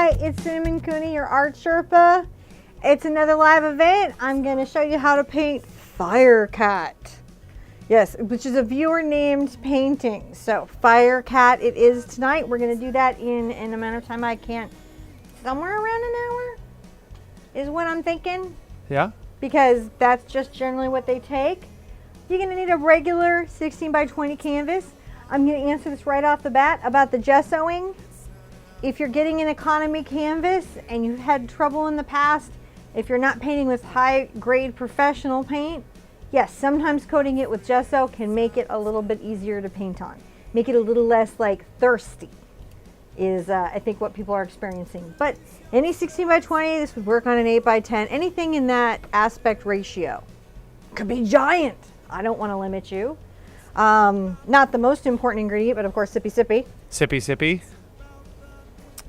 Hi, it's Cinnamon Cooney, your art Sherpa. It's another live event. I'm going to show you how to paint Fire Cat. Yes, which is a viewer named painting. So Fire Cat it is tonight. We're going to do that in an amount of time I can't. Somewhere around an hour is what I'm thinking. Yeah. Because that's just generally what they take. You're going to need a regular 16 by 20 canvas. I'm going to answer this right off the bat about the gessoing. If you're getting an economy canvas and you've had trouble in the past, if you're not painting with high grade professional paint, yes, sometimes coating it with gesso can make it a little bit easier to paint on. Make it a little less like thirsty is I think what people are experiencing. But any 16 by 20, this would work on an 8 by 10, anything in that aspect ratio. Could be giant. I don't want to limit you. Not the most important ingredient, but of course, sippy sippy. Sippy sippy.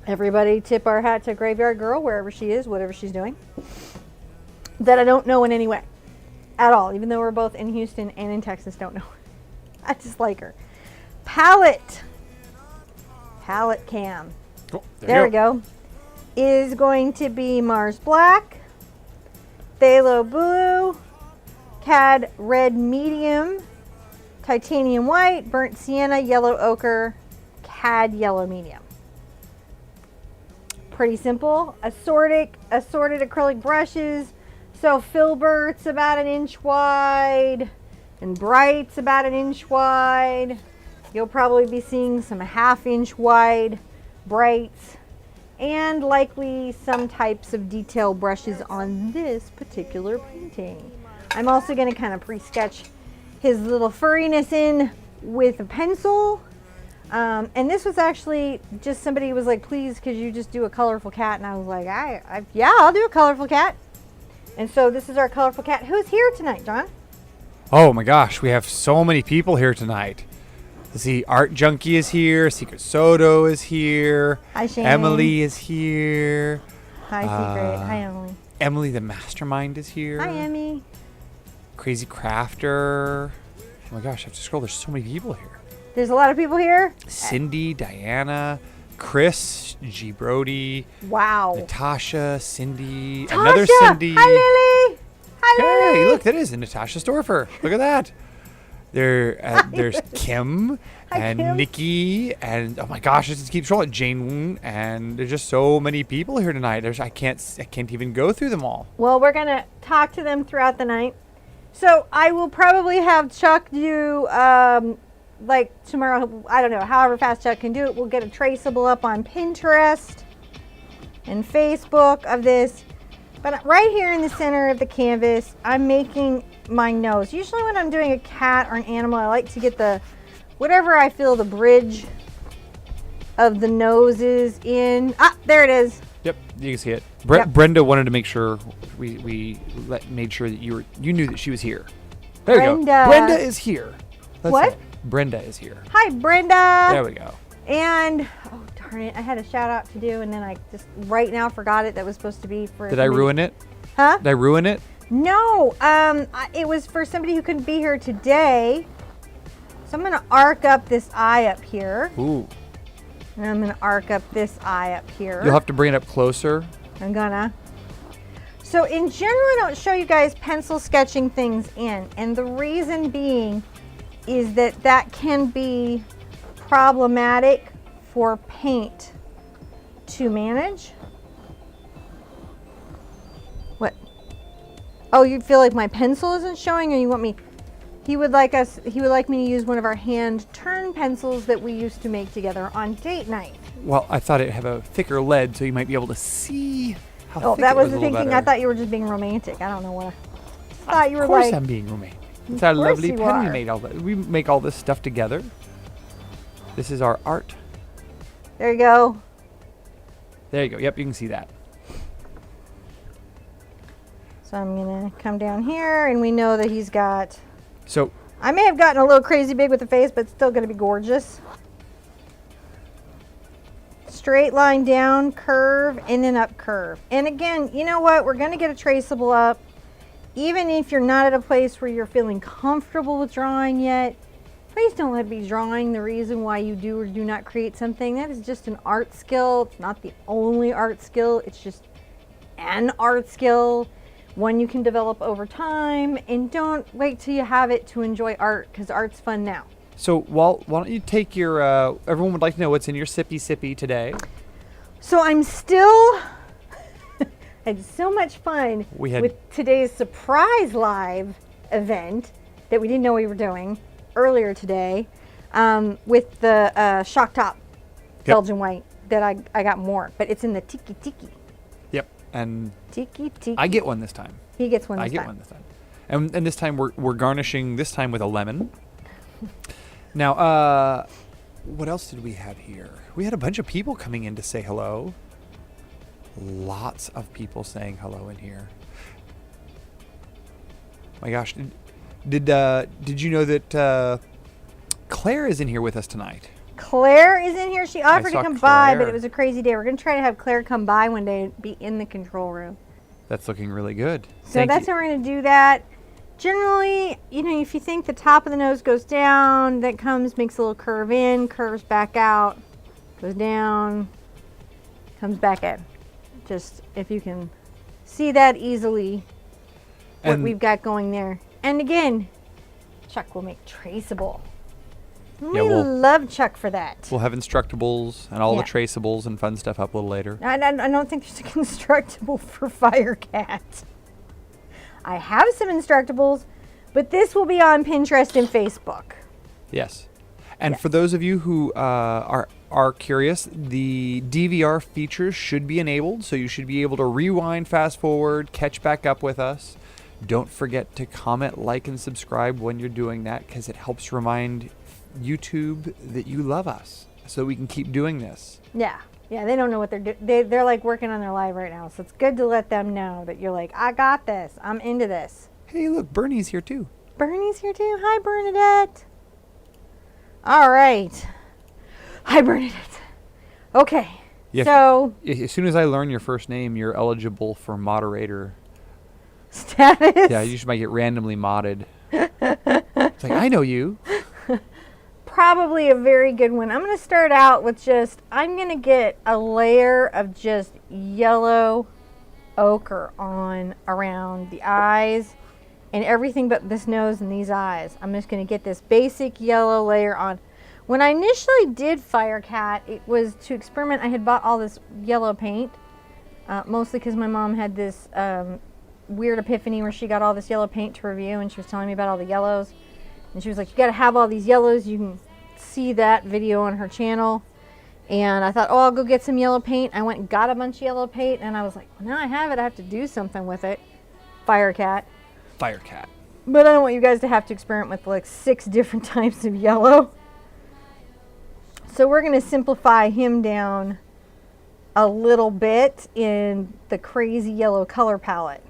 Everybody tip our hat to Graveyard Girl, wherever she is, whatever she's doing. That I don't know in any way at all, even though we're both in Houston and in Texas, don't know. I just like her. Palette cam. Oh, there we go. Is going to be Mars Black, Phthalo Blue, Cad Red Medium, Titanium White, Burnt Sienna, Yellow Ochre, Cad Yellow Medium. Pretty simple. Assorted acrylic brushes. So Filbert's about 1 inch wide and Bright's about 1 inch wide. You'll probably be seeing some 1/2 inch wide Brights and likely some types of detail brushes on this particular painting. I'm also going to kind of pre-sketch his little furriness in with a pencil. And this was actually just somebody was like, please, could you just do a colorful cat? And I was like, yeah, I'll do a colorful cat. And so this is our colorful cat. Who's here tonight, John? Oh my gosh, we have so many people here tonight. Let's see, Art Junkie is here. Secret Soto is here. Hi, Shane. Emily is here. Hi, Secret. Hi, Emily. Emily the Mastermind is here. Hi, Emmy. Crazy Crafter. Oh my gosh, I have to scroll. There's so many people here. There's a lot of people here. Cindy, Diana, Chris, G. Brody. Wow. Natasha, Cindy, Tasha! another Cindy. Hi, Lily. Hi, Lily. Hey, look, that is Natasha Storfer. Look at that. There's Kim and Kim. Nikki and oh my gosh, just keep scrolling. Jane Woon, and there's just so many people here tonight. I can't even go through them all. Well, we're gonna talk to them throughout the night. So I will probably have Chuck do like tomorrow. I don't know, however fast Chuck can do it. We'll get a traceable up on Pinterest and Facebook of this. But right here in the center of the canvas, I'm making my nose. Usually when I'm doing a cat or an animal, I like to get the, whatever I feel the bridge of the nose is in. Ah, there it is. Yep, you can see it. Yep. Brenda wanted to make sure we made sure that you knew that she was here. There we go. Brenda is here. What? Brenda is here. Hi, Brenda. There we go. And, oh darn it, I had a shout out to do and then I just right now forgot it. That was supposed to be for Did I ruin it? Huh? Did I ruin it? No, it was for somebody who couldn't be here today. So I'm gonna arc up this eye up here. Ooh. And I'm gonna arc up this eye up here. You'll have to bring it up closer. I'm gonna. So in general, I don't show you guys pencil sketching things in. And the reason being is that can be problematic for paint to manage. What? Oh, you feel like my pencil isn't showing, or you want me? He would like me to use one of our hand turn pencils that we used to make together on date night. Well, I thought it'd have a thicker lead so you might be able to see how Oh, thick that it was was the a little thinking. better. I thought you were just being romantic. I don't know what. I thought you were Of course like. I'm being romantic. It's our Of course lovely you pen we are. made all that. We make all this stuff together. This is our art. There you go. There you go. Yep, you can see that. So I'm gonna come down here, and we know that he's got. So I may have gotten a little crazy big with the face, but it's still gonna be gorgeous. Straight line down, curve, and then up curve. And again, you know what? We're gonna get a traceable up. Even if you're not at a place where you're feeling comfortable with drawing yet, Please don't let me be drawing the reason why you do or do not create something. That is just an art skill. It's not the only art skill. It's just an art skill, one you can develop over time, and don't wait till you have it to enjoy art, because art's fun now. So why don't you take your, everyone would like to know what's in your sippy today. So I'm still, had so much fun with today's surprise live event that we didn't know we were doing earlier today, with the shock top Belgian white that I got more, but it's in the tiki. Yep, and tiki. I get one this time. He gets one this time. I get one this time. And this time we're garnishing this time with a lemon. Now, what else did we have here? We had a bunch of people coming in to say hello. Lots of people saying hello in here. My gosh, did you know that Claire is in here with us tonight? Claire is in here. She offered to come by, Claire. but it was a crazy day. We're going to try to have Claire come by one day and be in the control room. That's looking really good. So that's how we're going to do that. Generally, you know, if you think the top of the nose goes down, that makes a little curve in, curves back out, goes down, comes back in. Just if you can see that easily, what we've got going there. And again, Chuck will make traceable. We love Chuck for that. We'll have Instructables and all the traceables and fun stuff up a little later. I don't think there's a Constructable for Firecat. I have some Instructables, but this will be on Pinterest and Facebook. Yes. And for those of you who are curious, the DVR features should be enabled, so you should be able to rewind, fast forward, catch back up with us. Don't forget to comment, like, and subscribe when you're doing that, because it helps remind YouTube that you love us, so we can keep doing this. Yeah, they don't know what they're doing. They're like working on their live right now, so it's good to let them know that you're like, I got this. I'm into this. Hey, look, Bernie's here too. Bernie's here too. Hi, Bernadette. All right. Hi, Bernadette. Okay. Yeah, so as soon as I learn your first name, you're eligible for moderator status. Yeah, you might get randomly modded. It's like, I know you. Probably a very good one. I'm going to start out with I'm going to get a layer of just yellow ochre on around the eyes and everything but this nose and these eyes. I'm just going to get this basic yellow layer on. When I initially did Firecat, it was to experiment. I had bought all this yellow paint, mostly because my mom had this weird epiphany where she got all this yellow paint to review, and she was telling me about all the yellows. And she was like, you got to have all these yellows. You can see that video on her channel. And I thought, I'll go get some yellow paint. I went and got a bunch of yellow paint, and I was like, well, now I have it. I have to do something with it. Firecat. But I don't want you guys to have to experiment with like 6 different types of yellow. So we're going to simplify him down a little bit in the crazy yellow color palette.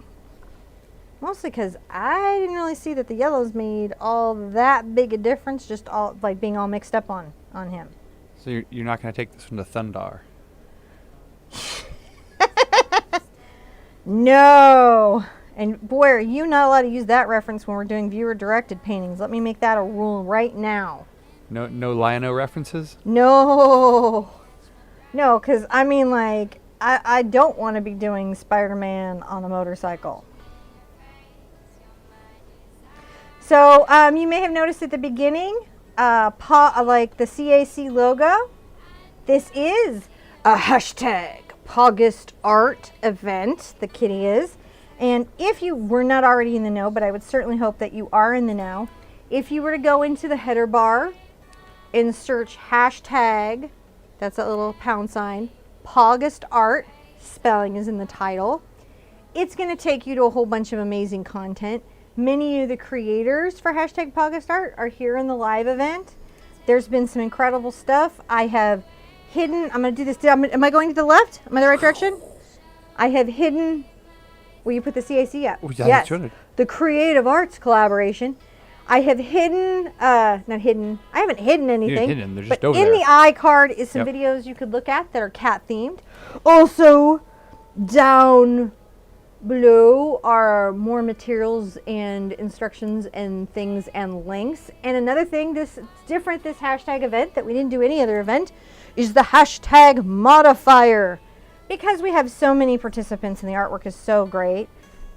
Mostly because I didn't really see that the yellows made all that big a difference, just all like being all mixed up on him. So you're not going to take this from the Thundar? No. And boy, are you not allowed to use that reference when we're doing viewer-directed paintings. Let me make that a rule right now. No Lion-O references? No. No, because I mean, like, I don't want to be doing Spider-Man on a motorcycle. So you may have noticed at the beginning, like the CAC logo, this is a hashtag August art event, the kitty is. And if you were not already in the know, but I would certainly hope that you are in the know, if you were to go into the header bar and search hashtag, that's that little pound sign, August art, spelling is in the title, it's going to take you to a whole bunch of amazing content. Many of the creators for hashtag August art are here in the live event. There's been some incredible stuff. I have hidden, I'm going to do this, am I going to the left? Am I the right direction? I have hidden, will you put the CAC up? Oh, yeah, yes, the Creative Arts collaboration. I have hidden, I haven't hidden anything. Hidden, they're just but over in there. the iCard is some videos you could look at that are cat themed. Also, down Below are more materials and instructions and things and links. And another thing, this different, this hashtag event that we didn't do any other event, is the hashtag modifier. Because we have so many participants and the artwork is so great,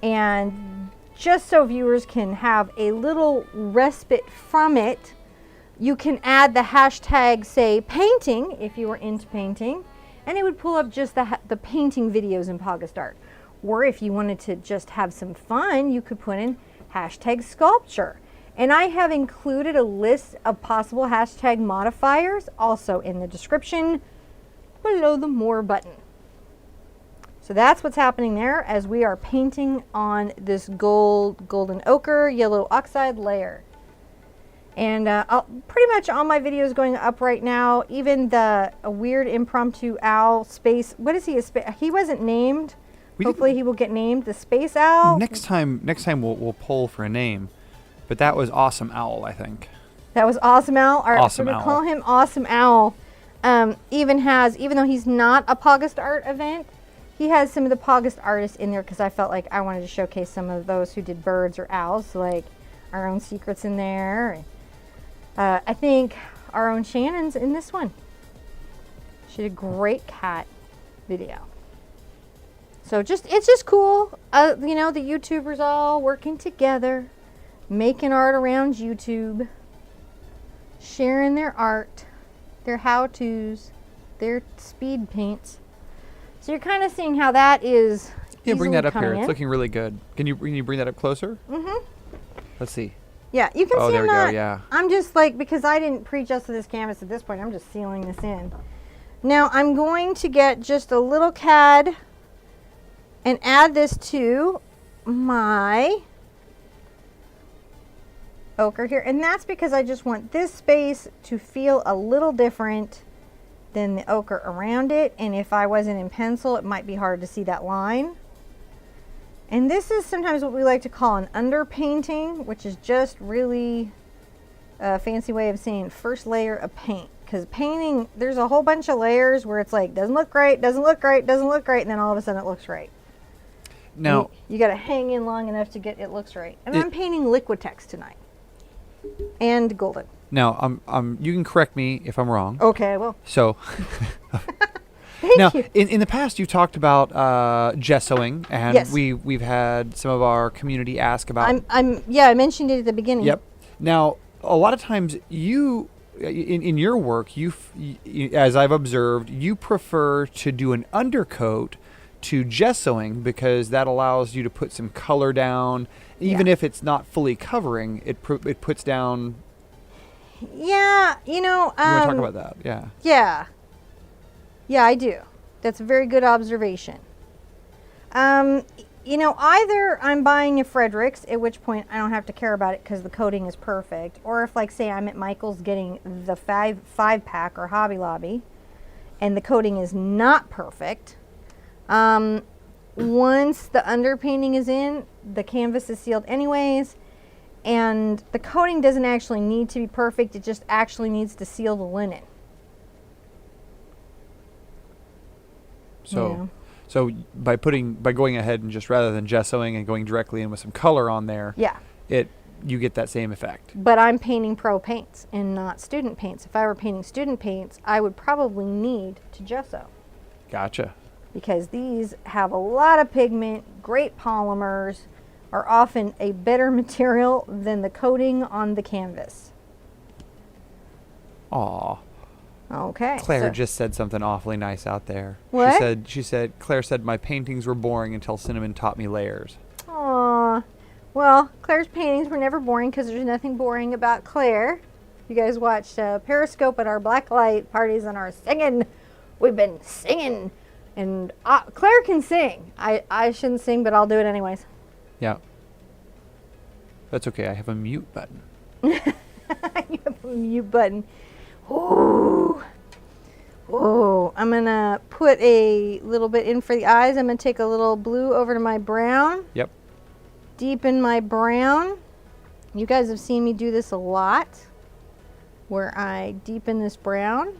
and just so viewers can have a little respite from it, you can add the hashtag, say, painting, if you were into painting, and it would pull up just the painting videos in Pogastart. Or if you wanted to just have some fun, you could put in hashtag sculpture. And I have included a list of possible hashtag modifiers also in the description below the more button. So that's what's happening there as we are painting on this golden ochre, yellow oxide layer. And pretty much all my videos going up right now, even a weird impromptu owl space. What is he? He wasn't named. Hopefully he will get named. The space owl. Next time we'll poll for a name. But that was Awesome Owl, I think. That was Awesome Owl. All right, Awesome so we Owl. call him Awesome Owl. Even though he's not a Pogastart event, he has some of the Pogast artists in there because I felt like I wanted to showcase some of those who did birds or owls, so like our own Secrets in there. I think our own Shannon's in this one. She did a great cat video. So it's just cool, you know, the YouTubers all working together, making art around YouTube, sharing their art, their how-tos, their speed paints. So you're kind of seeing how that is. Yeah, bring that up here. In. It's looking really good. Can you bring that up closer? Mm-hmm. Let's see. Yeah, you can see there we that. go, yeah. I'm just like, because I didn't pre-adjust to this canvas at this point, I'm just sealing this in. Now I'm going to get just a little CAD and add this to my ochre here. And that's because I just want this space to feel a little different than the ochre around it. And if I wasn't in pencil, it might be hard to see that line. And this is sometimes what we like to call an underpainting, which is just really a fancy way of saying first layer of paint. Because painting, there's a whole bunch of layers where it's like, doesn't look great, doesn't look great, doesn't look great, and then all of a sudden it looks right. Now, you got to hang in long enough to get it looks right. And I'm painting liquitex tonight. And golden. Now, you can correct me if I'm wrong. Okay, well. So, Thank you. in the past, you talked about gessoing, and Yes. we've had some of our community ask about. I mentioned it at the beginning. Yep. Now, a lot of times in your work, as I've observed, you prefer to do an undercoat to gessoing because that allows you to put some color down, even if it's not fully covering. It puts down. Yeah, you know. You want to talk about that? Yeah. Yeah. Yeah, I do. That's a very good observation. You know, either I'm buying a Frederick's, at which point I don't have to care about it because the coating is perfect, or if, like, say I'm at Michael's getting the five pack or Hobby Lobby, and the coating is not perfect. Once the underpainting is in, the canvas is sealed anyways, and the coating doesn't actually need to be perfect. It just actually needs to seal the linen. So, so by going ahead and just rather than gessoing and going directly in with some color on there, you get that same effect. But I'm painting pro paints and not student paints. If I were painting student paints, I would probably need to gesso. Gotcha. Because these have a lot of pigment, great polymers, are often a better material than the coating on the canvas. Aw. Okay. Claire just said something awfully nice out there. What? She said Claire said my paintings were boring until Cinnamon taught me layers. Aw. Well, Claire's paintings were never boring because there's nothing boring about Claire. You guys watched Periscope at our blacklight parties and our singing. We've been singing. And Claire can sing. I shouldn't sing, but I'll do it anyways. Yeah. That's okay. I have a mute button. You have a mute button. Ooh. Ooh. I'm going to put a little bit in for the eyes. I'm going to take a little blue over to my brown. Yep. Deepen my brown. You guys have seen me do this a lot, where I deepen this brown.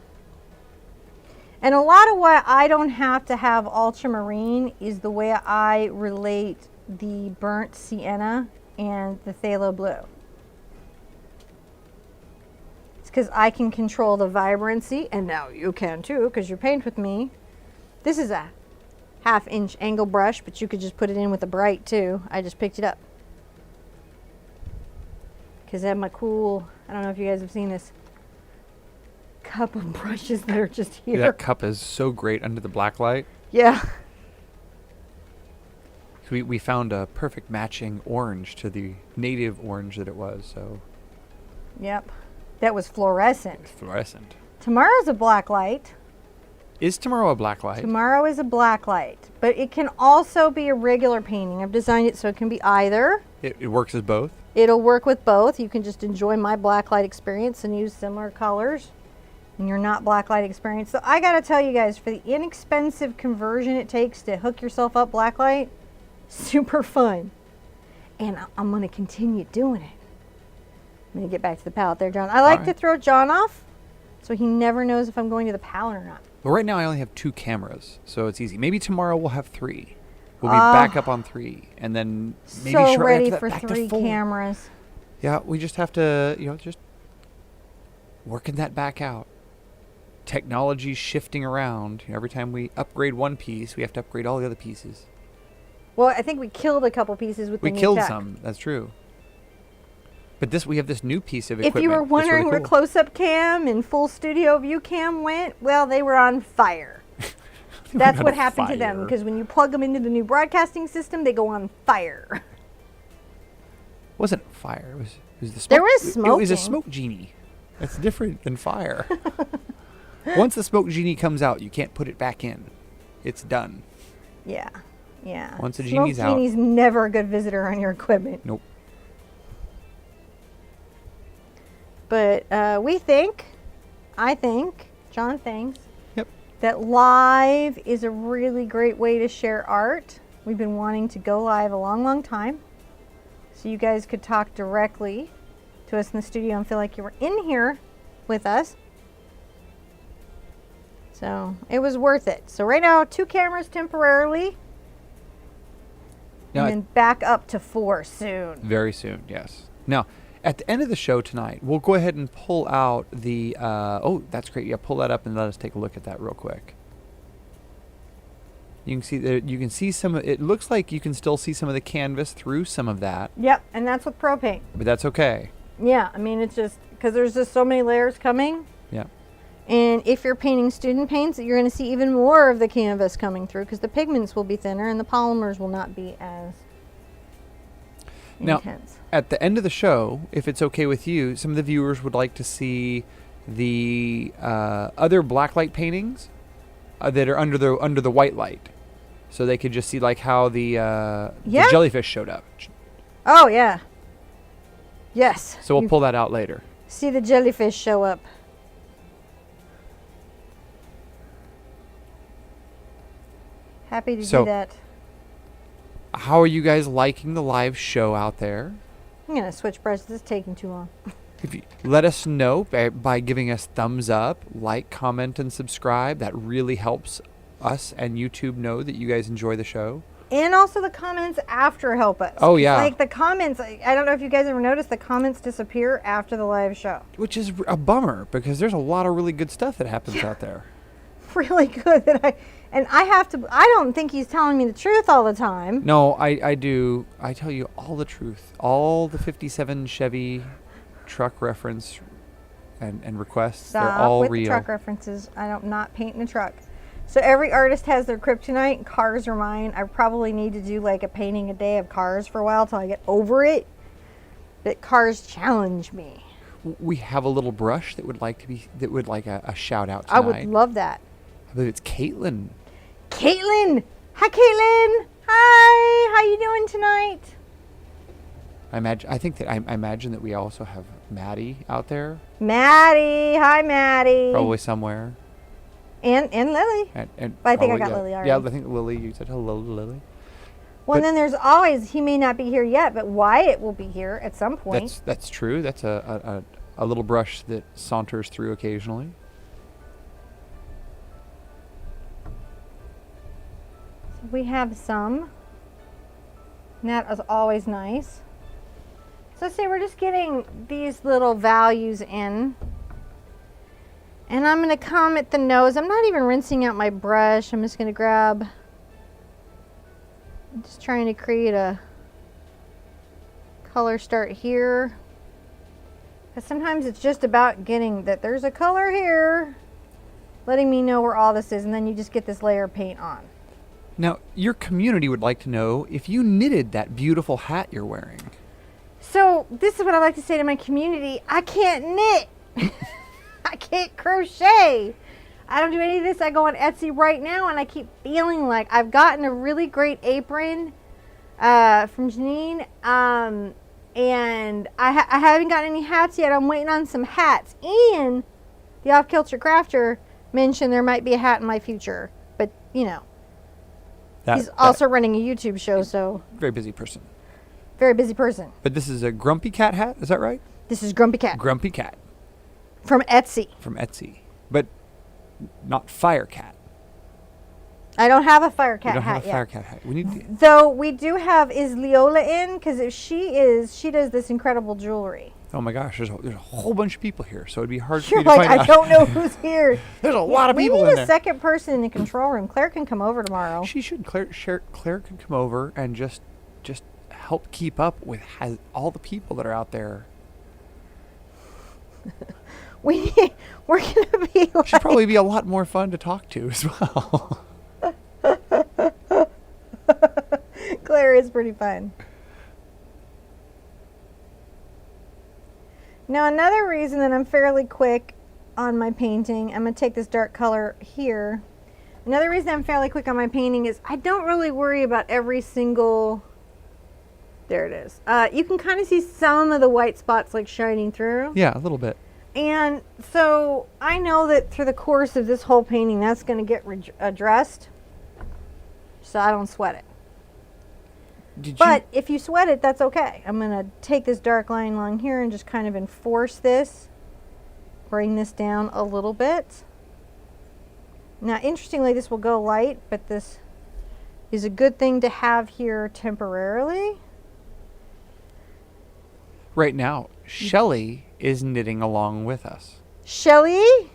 And a lot of why I don't have to have ultramarine is the way I relate the burnt sienna and the phthalo blue. It's because I can control the vibrancy, and now you can too because you paint with me. This is a 1/2 inch angle brush, but you could just put it in with a bright too. I just picked it up because I have my cool, I don't know if you guys have seen this cup of brushes that are just here. That cup is so great under the black light. Yeah. We found a perfect matching orange to the native orange that it was, so. Yep. That was fluorescent. It's fluorescent. Tomorrow's a black light. Is tomorrow a black light? Tomorrow is a black light, but it can also be a regular painting. I've designed it so it can be either. It works as both? It'll work with both. You can just enjoy my black light experience and use similar colors in your not black light experience. So I gotta tell you guys, for the inexpensive conversion it takes to hook yourself up black light, super fun. And I'm gonna continue doing it. I'm gonna get back to the palette there, John. I like to throw John off so he never knows if I'm going to the palette or not. Well, right now I only have 2 cameras, so it's easy. Maybe tomorrow we'll have 3. We'll be back up on 3, and then maybe so shortly ready after that, for back 3 to 4. cameras. Yeah, we just have to, just working that back out. Technology's shifting around. Every time we upgrade one piece, we have to upgrade all the other pieces. Well, I think we killed a couple pieces with the new We killed tech. some. That's true. But we have this new piece of If equipment. you were wondering really where cool. close-up cam and full studio view cam went, well, they were on fire. That's on what happened to them, fire. because when you plug them into the new broadcasting system, they go on fire. It wasn't fire. It was the smoke. There was It was smoking. a smoke genie. That's different than fire. Once the smoke genie comes out, you can't put it back in. It's done. Yeah, yeah. Once the Smoke genie's out. genie's never a good visitor on your equipment. Nope. But I think, John thinks, Yep. that live is a really great way to share art. We've been wanting to go live a long, long time. So you guys could talk directly to us in the studio and feel like you were in here with us. So it was worth it. So right now, 2 cameras temporarily. Now, And then back up to 4 soon. very soon, yes. Now, at the end of the show tonight, we'll go ahead and pull out the, oh, that's great. Yeah, pull that up and let us take a look at that real quick. You can see that you can see some of, it looks like you can still see some of the canvas through some of that, Yep, and that's with Pro Paint. but that's okay. Yeah, I mean, it's just, because there's just so many layers coming. Yeah. And if you're painting student paints, you're going to see even more of the canvas coming through because the pigments will be thinner and the polymers will not be as intense. Now, at the end of the show, if it's okay with you, some of the viewers would like to see the other blacklight paintings that are under the white light, so they could just see like how the jellyfish showed up. Oh, yeah. Yes. So we'll pull that out later. See the jellyfish show up. Happy to do that. How are you guys liking the live show out there? I'm going to switch brushes. This is taking too long. If you, let us know by giving us thumbs up, like, comment, and subscribe. That really helps us and YouTube know that you guys enjoy the show. And also the comments after help us. Oh, yeah. Like the comments, I don't know if you guys ever noticed, the comments disappear after the live show. Which is a bummer because there's a lot of really good stuff that happens out there. Really good that I don't think he's telling me the truth all the time. No, I do. I tell you all the truth. All the 57 Chevy truck reference and requests, Stop they're all with real. the truck references. I'm not painting a truck. So every artist has their kryptonite. Cars are mine. I probably need to do like a painting a day of cars for a while till I get over it. But cars challenge me. We have a little brush that would like a shout out tonight. I would love that. I believe it's Caitlin. Caitlin! Hi, Caitlin! Hi! How you doing tonight? I imagine that we also have Maddie out there. Maddie! Hi, Maddie! Probably somewhere. And Lily. And But I think I probably, got Lily already. Yeah, I think Lily, you said hello to Lily. Well, and But then there's always, he may not be here yet, but Wyatt will be here at some point. That's true. That's a little brush that saunters through occasionally. we have some. And that is always nice. So see, we're just getting these little values in. And I'm going to come at the nose. I'm not even rinsing out my brush. I'm just going to grab, I'm just trying to create a color start here. Because sometimes it's just about getting that there's a color here, letting me know where all this is, and then you just get this layer of paint on. Now, your community would like to know if you knitted that beautiful hat you're wearing. So this is what I like to say to my community. I can't knit. I can't crochet. I don't do any of this. I go on Etsy right now, and I keep feeling like I've gotten a really great apron from Janine. And I haven't gotten any hats yet. I'm waiting on some hats. And the Off-Kilter Crafter mentioned there might be a hat in my future. But, you know, he's also running a YouTube show, so. Very busy person. Very busy person. But this is a Grumpy Cat hat, is that right? This is Grumpy Cat. Grumpy Cat. From Etsy. From Etsy. But not Fire Cat. I don't have a Fire Cat You don't hat have a yet. Fire Cat hat. We need to, Though we do have, is Leola in? Because if she does this incredible jewelry. oh my gosh, there's a whole bunch of people here, so it'd be hard for You're me to like, find I out. don't know who's here. There's a lot of people We in need a there. second person in the control room. Claire can come over tomorrow. She should. Claire could come over and just help keep up with all the people that are out there. We're gonna be like, She'd probably be a lot more fun to talk to as well. Claire is pretty fun. Now another reason that I'm fairly quick on my painting, I'm gonna take this dark color here. Another reason I'm fairly quick on my painting is I don't really worry about every single, there it is. You can kind of see some of the white spots like shining through. Yeah, a little bit. And so I know that through the course of this whole painting, that's going to get addressed. So I don't sweat it. But if you sweat it, that's okay. I'm going to take this dark line along here and just kind of enforce this. Bring this down a little bit. Now, interestingly, this will go light, but this is a good thing to have here temporarily. Right now, Shelly is knitting along with us. Shelly?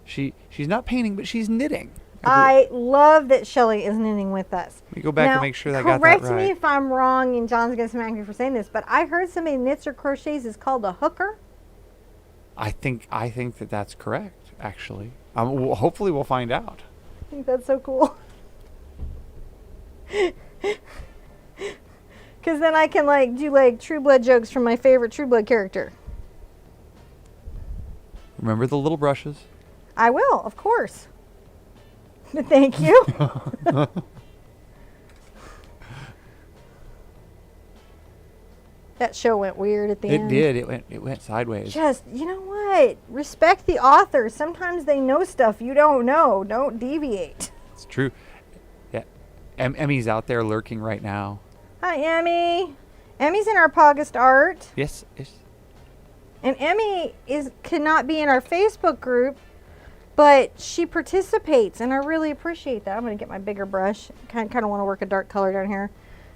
She's not painting, but she's knitting. I love that Shelly is knitting with us. Let me go back now, and make sure that I got that correct right. me if I'm wrong, and John's going to smack me for saying this, but I heard somebody knits or crochets is called a hooker. I think that that's correct, actually. Hopefully we'll find out. I think that's so cool. Because then I can do True Blood jokes from my favorite True Blood character. Remember the little brushes? I will, of course. Thank you. That show went weird at the end. It did. It went sideways. Just, you know what? Respect the author. Sometimes they know stuff you don't know. Don't deviate. It's true. Yeah. Emmy's out there lurking right now. Hi, Emmy. Emmy's in our August art. Yes. And Emmy cannot be in our Facebook group, but she participates, and I really appreciate that. I'm going to get my bigger brush. Kind of want to work a dark color down here.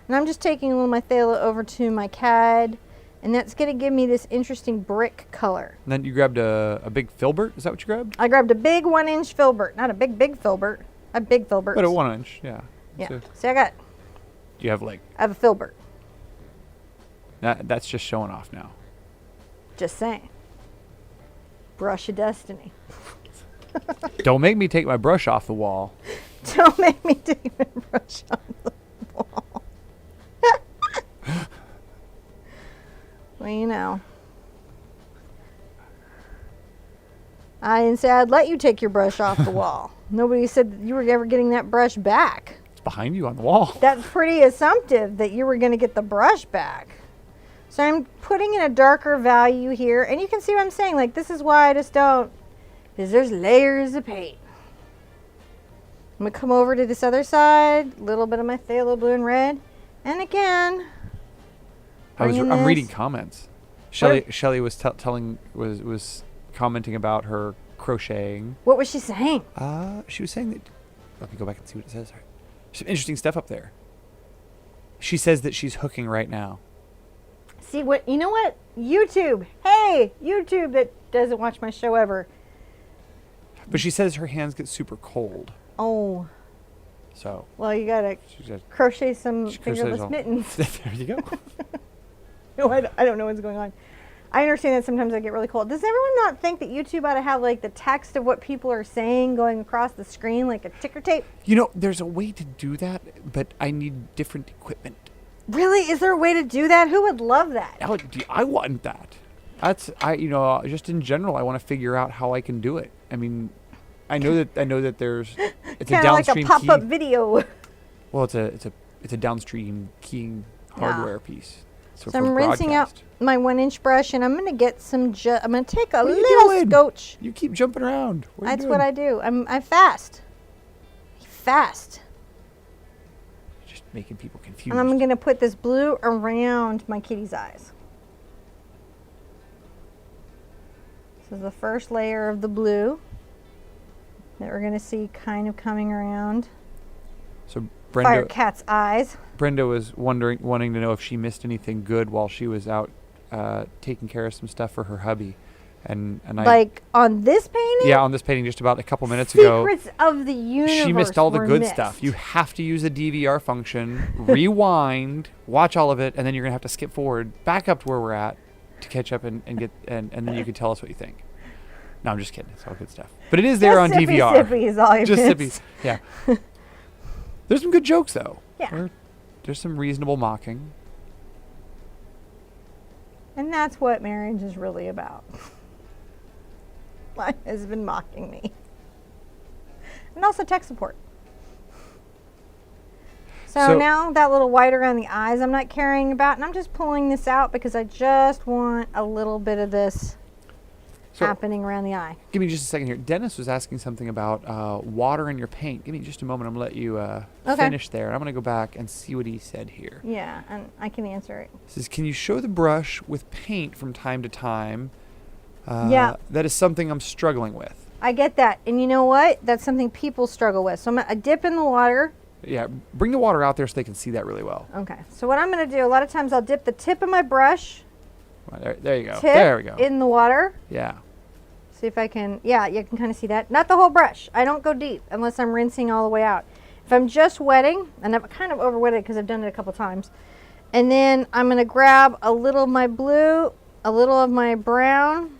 And I'm just taking a little Mythela over to my CAD, and that's going to give me this interesting brick color. And then you grabbed a big filbert? Is that what you grabbed? I grabbed a big 1-inch filbert. Not a big filbert. A big filbert. But a 1 inch, yeah. Yeah. So, See, I you have have a filbert. that's just showing off now. Just saying. Brush of destiny. Don't make me take my brush off the wall. Don't make me take my brush off the wall. Well, you know. I didn't say I'd let you take your brush off the wall. Nobody said that you were ever getting that brush back. It's behind you on the wall. That's pretty assumptive that you were going to get the brush back. So I'm putting in a darker value here. And you can see what I'm saying. Like, this is why I just don't. Because there's layers of paint. I'm going to come over to this other side. A little bit of my phthalo blue and red. And again. I'm reading comments. Shelly was was commenting about her crocheting. What was she saying? She was saying that. Let me go back and see what it says. Some interesting stuff up there. She says that she's hooking right now. See what, you know what? YouTube. Hey, YouTube that doesn't watch my show ever. But she says her hands get super cold. Oh. So. Well, you got to crochet some fingerless mittens. There you go. No, I don't know what's going on. I understand that sometimes I get really cold. Does everyone not think that YouTube ought to have like the text of what people are saying going across the screen like a ticker tape? You know, there's a way to do that, but I need different equipment. Really? Is there a way to do that? Who would love that? I want that. Just in general, I want to figure out how I can do it. I mean, I know that there's it's a downstream like a pop-up video. Well, it's a downstream keying hardware piece. So I'm rinsing out my 1-inch brush, and I'm gonna get some. I'm gonna take a little scotch. You keep jumping around. That's what I do. I fast. Fast. Just making people confused. And I'm gonna put this blue around my kitty's eyes. This is the first layer of the blue that we're gonna see kind of coming around. So Fire Cat's eyes. Brenda was wanting to know if she missed anything good while she was out taking care of some stuff for her hubby, and like on this painting. Yeah, on this painting, just about a couple minutes ago. Secrets of the universe. She missed all the good stuff. You have to use a DVR function, rewind, watch all of it, and then you're gonna have to skip forward, back up to where we're at, to catch up and then you can tell us what you think. No, I'm just kidding. It's all good stuff, but it is there on DVR. Sippy is all you just miss. sippies. Yeah. There's some good jokes though. Yeah. There's some reasonable mocking. And that's what marriage is really about. My husband mocking me. And also tech support. So now that little white around the eyes I'm not caring about, and I'm just pulling this out because I just want a little bit of this happening around the eye. Give me just a second here. Dennis was asking something about water in your paint. Give me just a moment. I'm going to let you finish there. I'm going to go back and see what he said here. Yeah, and I can answer it. He says, can you show the brush with paint from time to time? Yeah. That is something I'm struggling with. I get that. And you know what? That's something people struggle with. So I'm going to dip in the water. Yeah, bring the water out there so they can see that really well. Okay. So what I'm going to do, a lot of times I'll dip the tip of my brush. There you go. There we go. In the water. Yeah. See if I can, yeah, you can kind of see that. Not the whole brush. I don't go deep unless I'm rinsing all the way out. If I'm just wetting, and I've kind of over-wetted because I've done it a couple times, and then I'm going to grab a little of my blue, a little of my brown,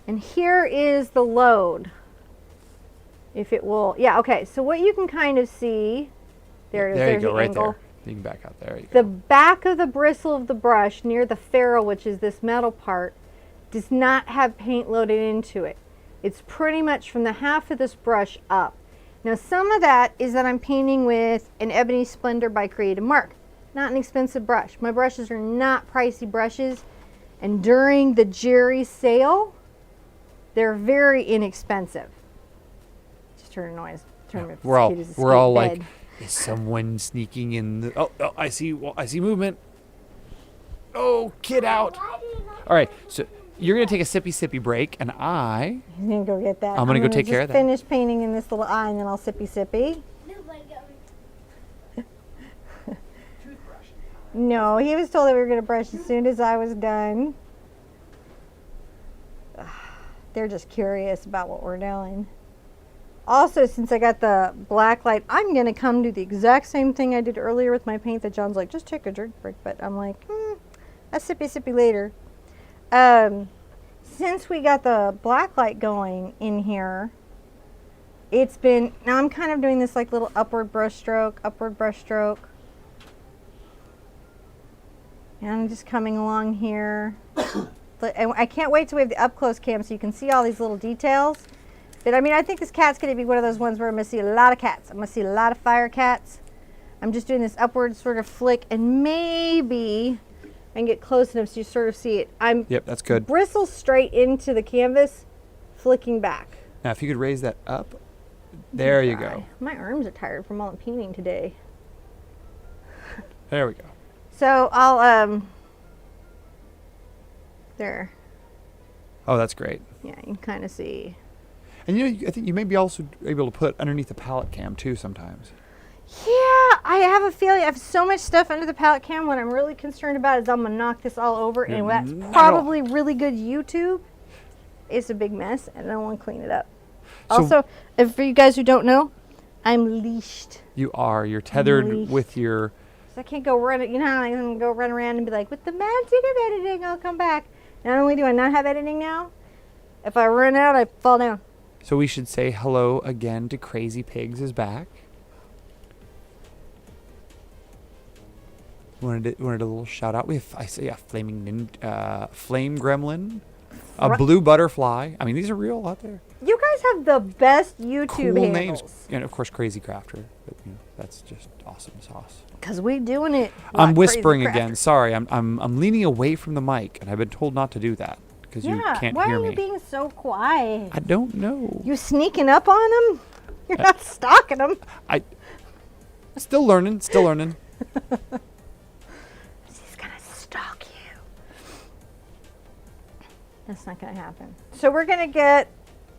and here is the load. If it will, yeah, okay. So what you can kind of see, there it is. There you There's go, the right angle. there. You can back out there. You The go. back of the bristle of the brush near the ferrule, which is this metal part, does not have paint loaded into it. It's pretty much from the half of this brush up. Now some of that is that I'm painting with an Ebony Splendor by Creative Mark. Not an expensive brush. My brushes are not pricey brushes, and during the Jerry sale, they're very inexpensive. Just heard a noise. We're all like, is someone sneaking in the, oh, I see movement. Oh, kid out. All right, so you're going to take a sippy break, and He's going to go get that. I'm going to go take care of that. Finish painting in this little eye, and then I'll sippy. No, he was told that we were going to brush as soon as I was done. They're just curious about what we're doing. Also, since I got the black light, I'm going to come do the exact same thing I did earlier with my paint that John's like, just take a drink break. But I'm like, a sippy later. Since we got the black light going in here, now I'm kind of doing this like little upward brush stroke. And I'm just coming along here. I can't wait till we have the up close cam so you can see all these little details. But I mean, I think this cat's going to be one of those ones where I'm going to see a lot of cats. I'm going to see a lot of fire cats. I'm just doing this upward sort of flick, and maybe I can get close enough so you sort of see it. Yep, that's good. Bristle straight into the canvas, flicking back. Now, if you could raise that up, there you go. My arms are tired from all the painting today. There we go. So I'll, there. Oh, that's great. Yeah, you can kind of see. And I think you may be also able to put underneath the palette cam too sometimes. Yeah, I have a feeling I have so much stuff under the palette cam. What I'm really concerned about is I'm gonna knock this all over, and that's probably really good YouTube. It's a big mess, and I don't want to clean it up. So Also, if for you guys who don't know, I'm leashed. you are. You're tethered with your... So I can't go run it. You know how I can go run around and be like, with the magic of editing, I'll come back. Not only do I not have editing now, if I run out, I fall down. So we should say hello again to Crazy Pigs is back. Wanted a little shout out. We have, I say, a flame gremlin, a blue butterfly. I mean, these are real out there. You guys have the best YouTube Cool handles. names, and of course, Crazy Crafter. But, you know, that's just awesome sauce. Cause we doing it. I'm whispering again. Sorry, I'm leaning away from the mic, and I've been told not to do that because you can't hear me. Why are you being so quiet? I don't know. You sneaking up on them? You're not stalking them. Still learning. He's gonna stalk you. That's not gonna happen. So we're gonna get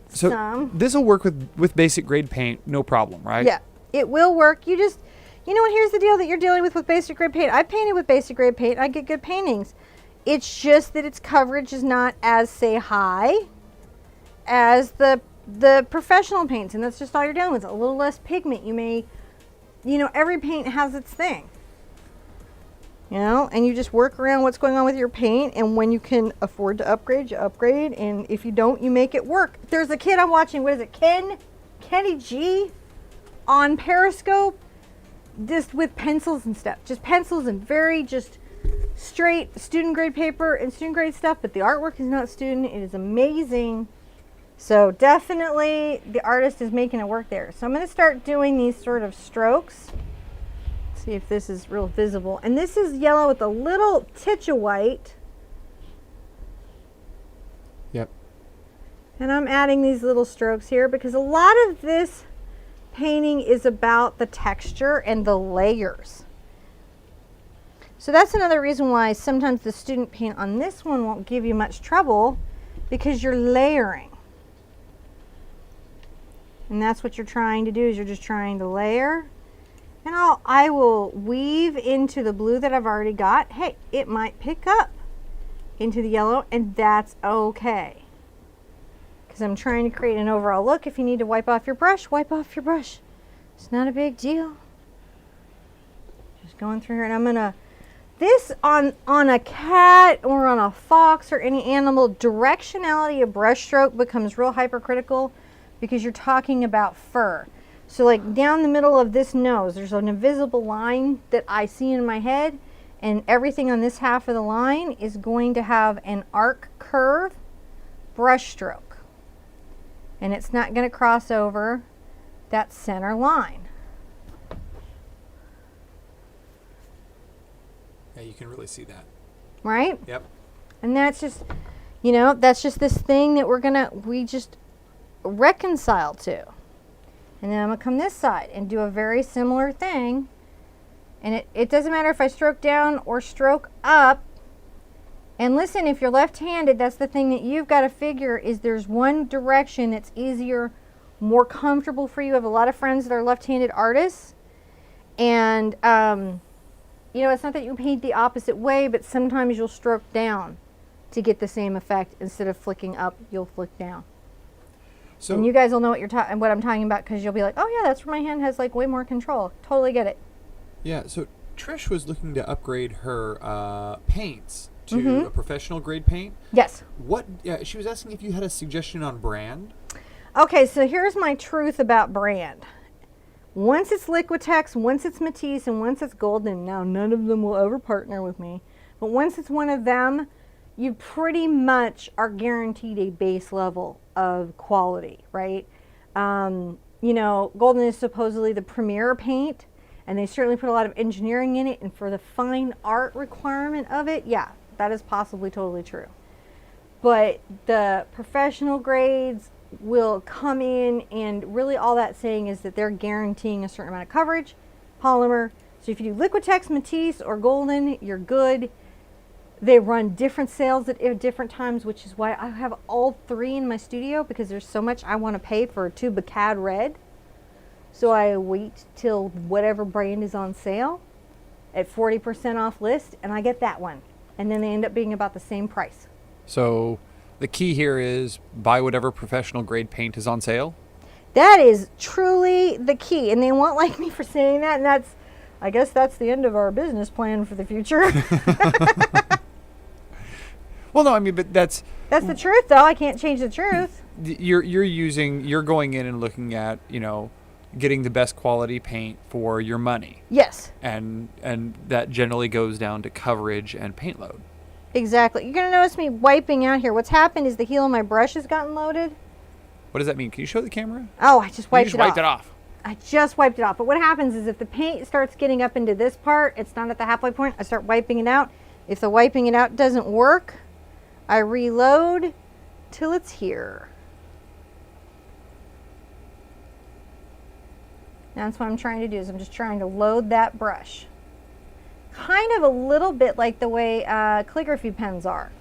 some. This will work with basic grade paint, no problem, right? Yeah, it will work. You know what, here's the deal that you're dealing with basic grade paint. I painted with basic grade paint. I get good paintings. It's just that its coverage is not as, say, high as the professional paints. And that's just all you're dealing with. A little less pigment. Every paint has its thing. And you just work around what's going on with your paint. And when you can afford to upgrade, you upgrade. And if you don't, you make it work. There's a kid I'm watching, what is it, Kenny G on Periscope. Just with pencils and stuff, just pencils and very just straight student grade paper and student grade stuff, but the artwork is not student. It is amazing. So definitely the artist is making it work there. So I'm going to start doing these sort of strokes. See if this is real visible. And this is yellow with a little titch of white. Yep. And I'm adding these little strokes here because a lot of this painting is about the texture and the layers. So that's another reason why sometimes the student paint on this one won't give you much trouble, because you're layering. And that's what you're trying to do, is you're just trying to layer. And I will weave into the blue that I've already got. Hey, it might pick up into the yellow, and that's okay. I'm trying to create an overall look. If you need to wipe off your brush, wipe off your brush. It's not a big deal. Just going through here, and I'm gonna, this on a cat or on a fox or any animal, directionality of brush stroke becomes real hypercritical because you're talking about fur. So like down the middle of this nose, there's an invisible line that I see in my head, and everything on this half of the line is going to have an arc curve brush stroke. And it's not going to cross over that center line. Yeah, you can really see that. Right? Yep. And that's just, that's just this thing that we just reconcile to. And then I'm going to come this side and do a very similar thing. And it doesn't matter if I stroke down or stroke up. And listen, if you're left-handed, that's the thing that you've got to figure, is there's one direction that's easier, more comfortable for you. I have a lot of friends that are left-handed artists. And, it's not that you paint the opposite way, but sometimes you'll stroke down to get the same effect. Instead of flicking up, you'll flick down. So, and you guys will know what I'm talking about, because you'll be like, oh yeah, that's where my hand has like way more control. Totally get it. Yeah, so Trish was looking to upgrade her paints to a professional grade paint. Yes. She was asking if you had a suggestion on brand. Okay, so here's my truth about brand. Once it's Liquitex, once it's Matisse, and once it's Golden, now none of them will ever partner with me, but once it's one of them, you pretty much are guaranteed a base level of quality, right? Golden is supposedly the premier paint, and they certainly put a lot of engineering in it, and for the fine art requirement of it, yeah, that is possibly totally true. But the professional grades will come in, and really all that's saying is that they're guaranteeing a certain amount of coverage, polymer. So if you do Liquitex, Matisse, or Golden, you're good. They run different sales at different times, which is why I have all three in my studio, because there's so much I want to pay for a tube of Cad Red. So I wait till whatever brand is on sale at 40% off list, and I get that one. And then they end up being about the same price. So the key here is buy whatever professional grade paint is on sale. That is truly the key. And they won't like me for saying that, and I guess that's the end of our business plan for the future. Well, no, I mean, but that's the truth, though. I can't change the truth. You're going in and looking at, getting the best quality paint for your money. Yes. And that generally goes down to coverage and paint load. Exactly. You're going to notice me wiping out here. What's happened is the heel of my brush has gotten loaded. What does that mean? Can you show the camera? Oh, I just wiped it off. I just wiped it off. But what happens is if the paint starts getting up into this part, it's not at the halfway point, I start wiping it out. If the wiping it out doesn't work, I reload till it's here. That's what I'm trying to do, is I'm just trying to load that brush. Kind of a little bit like the way calligraphy pens are.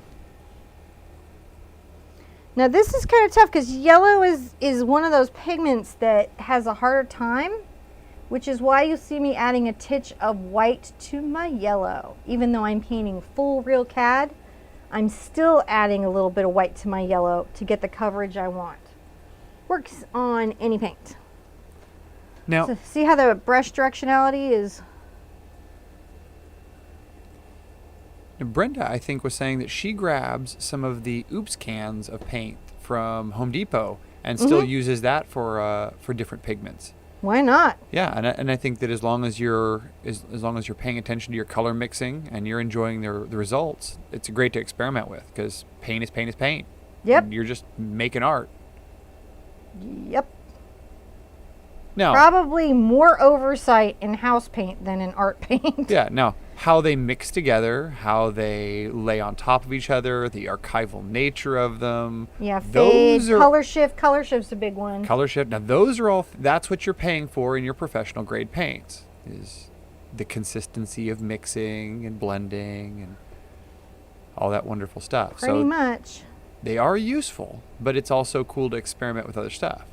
Now this is kind of tough because yellow is one of those pigments that has a harder time, which is why you see me adding a titch of white to my yellow. Even though I'm painting full real CAD, I'm still adding a little bit of white to my yellow to get the coverage I want. Works on any paint. Now, So see how the brush directionality is? Brenda, I think, was saying that she grabs some of the Oops cans of paint from Home Depot and still uses that for different pigments. Why not? Yeah, and I think that as long as you're paying attention to your color mixing and you're enjoying the results, it's great to experiment with, because paint is paint is paint. Yep. And you're just making art. Yep. Now, Probably more oversight in house paint than in art paint. yeah. Now, how they mix together, how they lay on top of each other, the archival nature of them. Yeah, fade, color shift. Color shift's a big one. Color shift. Now, those are all. That's what you're paying for in your professional grade paints, is the consistency of mixing and blending and all that wonderful stuff. Pretty much. They are useful, but it's also cool to experiment with other stuff.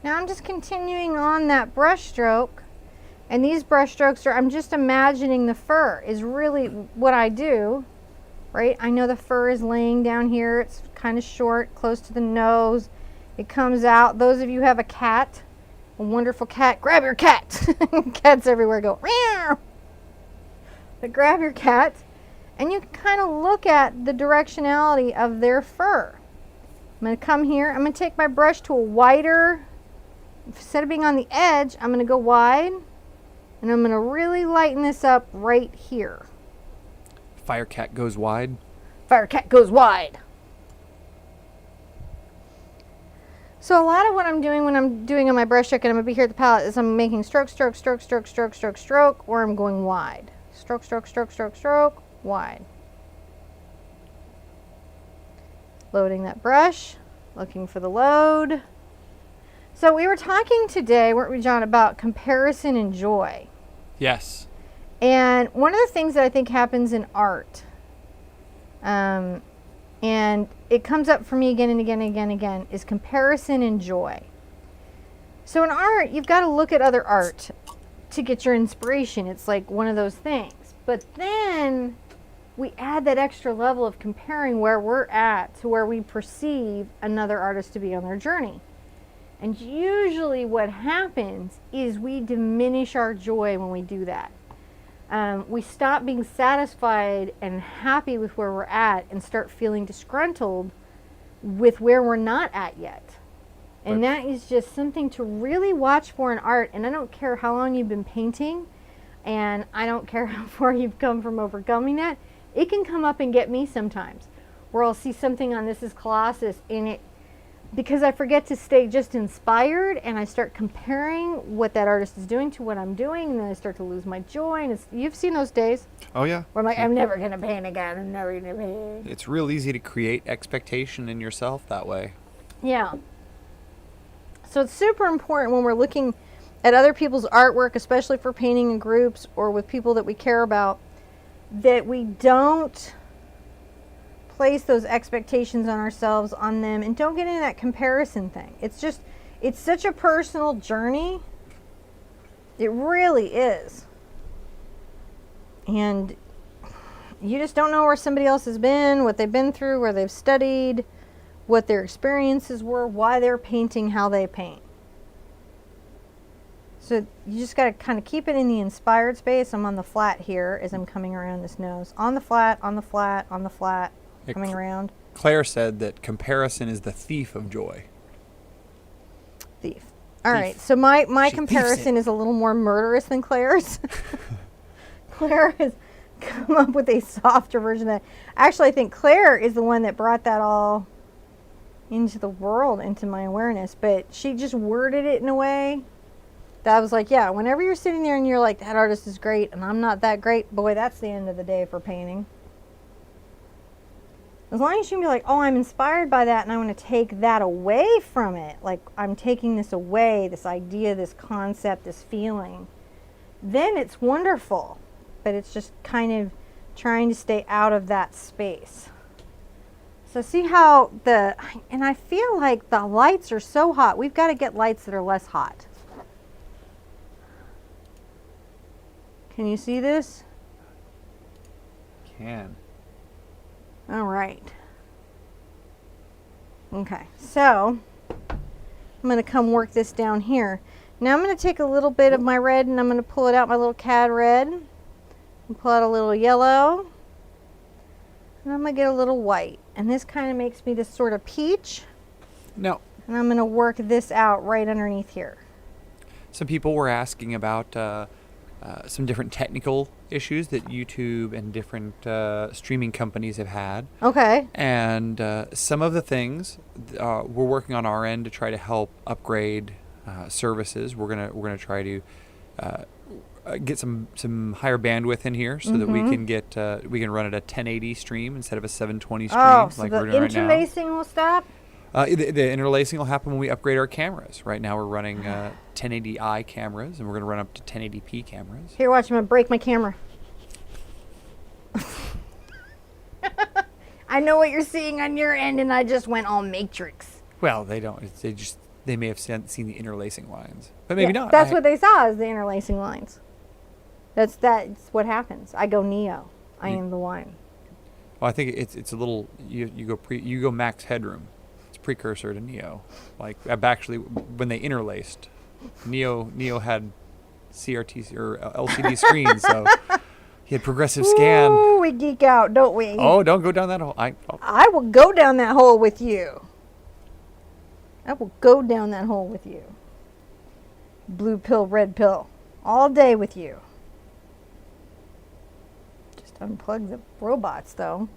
Now I'm just continuing on that brush stroke, and these brush strokes I'm just imagining the fur is really what I do, right? I know the fur is laying down here. It's kind of short, close to the nose. It comes out. Those of you who have a cat, a wonderful cat, grab your cat. Cats everywhere go, meow. But grab your cat, and you can kind of look at the directionality of their fur. I'm going to come here. I'm going to take my brush to a wider, instead of being on the edge, I'm going to go wide, and I'm going to really lighten this up right here. Fire cat goes wide. Fire cat goes wide. So a lot of what I'm doing when I'm doing on my brush stroke, and I'm going to be here at the palette, is I'm making stroke, stroke, stroke, stroke, stroke, stroke, stroke, or I'm going wide. Stroke, stroke, stroke, stroke, stroke, wide. Loading that brush, looking for the load. So we were talking today, weren't we, John, about comparison and joy. Yes. And one of the things that I think happens in art, and it comes up for me again and again and again and again, is comparison and joy. So in art, you've got to look at other art to get your inspiration. It's like one of those things. But then we add that extra level of comparing where we're at to where we perceive another artist to be on their journey. And usually what happens is we diminish our joy when we do that. We stop being satisfied and happy with where we're at and start feeling disgruntled with where we're not at yet. And that is just something to really watch for in art. And I don't care how long you've been painting, and I don't care how far you've come from overcoming that. It can come up and get me sometimes, where I'll see something on This Is Colossus, and it, because I forget to stay just inspired, and I start comparing what that artist is doing to what I'm doing, and then I start to lose my joy. And you've seen those days. Oh yeah. Where I'm like, I'm never gonna paint again. I'm never gonna paint. It's real easy to create expectation in yourself that way. Yeah. So it's super important when we're looking at other people's artwork, especially for painting in groups or with people that we care about, that we don't place those expectations on ourselves, on them, and don't get into that comparison thing. It's such a personal journey It really is. And you just don't know where somebody else has been, what they've been through, where they've studied, what their experiences were, why they're painting how they paint. So you just got to kind of keep it in the inspired space. I'm on the flat here as I'm coming around this nose. On the flat, on the flat, on the flat, coming around. Claire said that comparison is the thief of joy. Thief. All right, so my She comparison is a little more murderous than Claire's. Claire has come up with a softer version of that. Actually, I think Claire is the one that brought that all into the world, into my awareness, but she just worded it in a way that I was like, yeah, whenever you're sitting there and you're like, that artist is great and I'm not that great, boy, that's the end of the day for painting. As long as you can be like, oh, I'm inspired by that and I want to take that away from it, like I'm taking this away, this idea, this concept, this feeling, then it's wonderful. But it's just kind of trying to stay out of that space. So see how and I feel like the lights are so hot. We've got to get lights that are less hot. Can you see this? Can. All right. Okay, so I'm going to come work this down here. Now I'm going to take a little bit of my red and I'm going to pull it out, my little cad red. And pull out a little yellow. And I'm going to get a little white. And this kind of makes me this sort of peach. No. And I'm going to work this out right underneath here. Some people were asking about some different technical issues that YouTube and different streaming companies have had. Okay. And some of the things we're working on our end to try to help upgrade services. We're gonna try to get some higher bandwidth in here so that we can get we can run at a 1080 stream instead of a 720 stream so like the we're doing right now. interlacing will stop? The interlacing will happen when we upgrade our cameras. Right now we're running 1080i cameras, and we're going to run up to 1080p cameras. Here, watch, I'm going to break my camera. I know what you're seeing on your end, and I just went all matrix. Well, they don't. They may have seen the interlacing lines, but maybe not. That's what they saw, is the interlacing lines. That's what happens. I go Neo. I am the one. Well, I think it's a little you go max headroom. It's precursor to Neo. Like actually, when they interlaced, Neo had CRT or LCD screens, so he had progressive scan. Ooh, we geek out, don't we? Oh, don't go down that hole. I will go down that hole with you. I will go down that hole with you. Blue pill, red pill. All day with you. Just unplug the robots, though.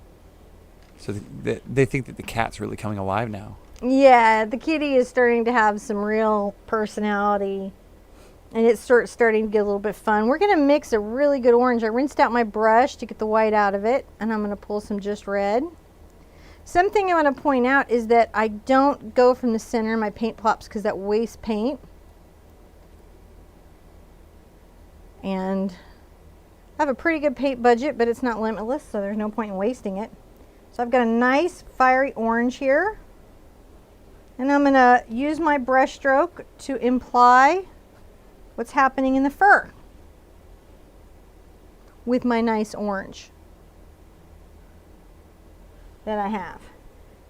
So they think that the cat's really coming alive now. Yeah, the kitty is starting to have some real personality. And it's starting to get a little bit fun. We're going to mix a really good orange. I rinsed out my brush to get the white out of it. And I'm going to pull some just red. Something I want to point out is that I don't go from the center of my paint plops because that wastes paint. And I have a pretty good paint budget, but it's not limitless, so there's no point in wasting it. So I've got a nice fiery orange here. And I'm going to use my brush stroke to imply what's happening in the fur with my nice orange that I have.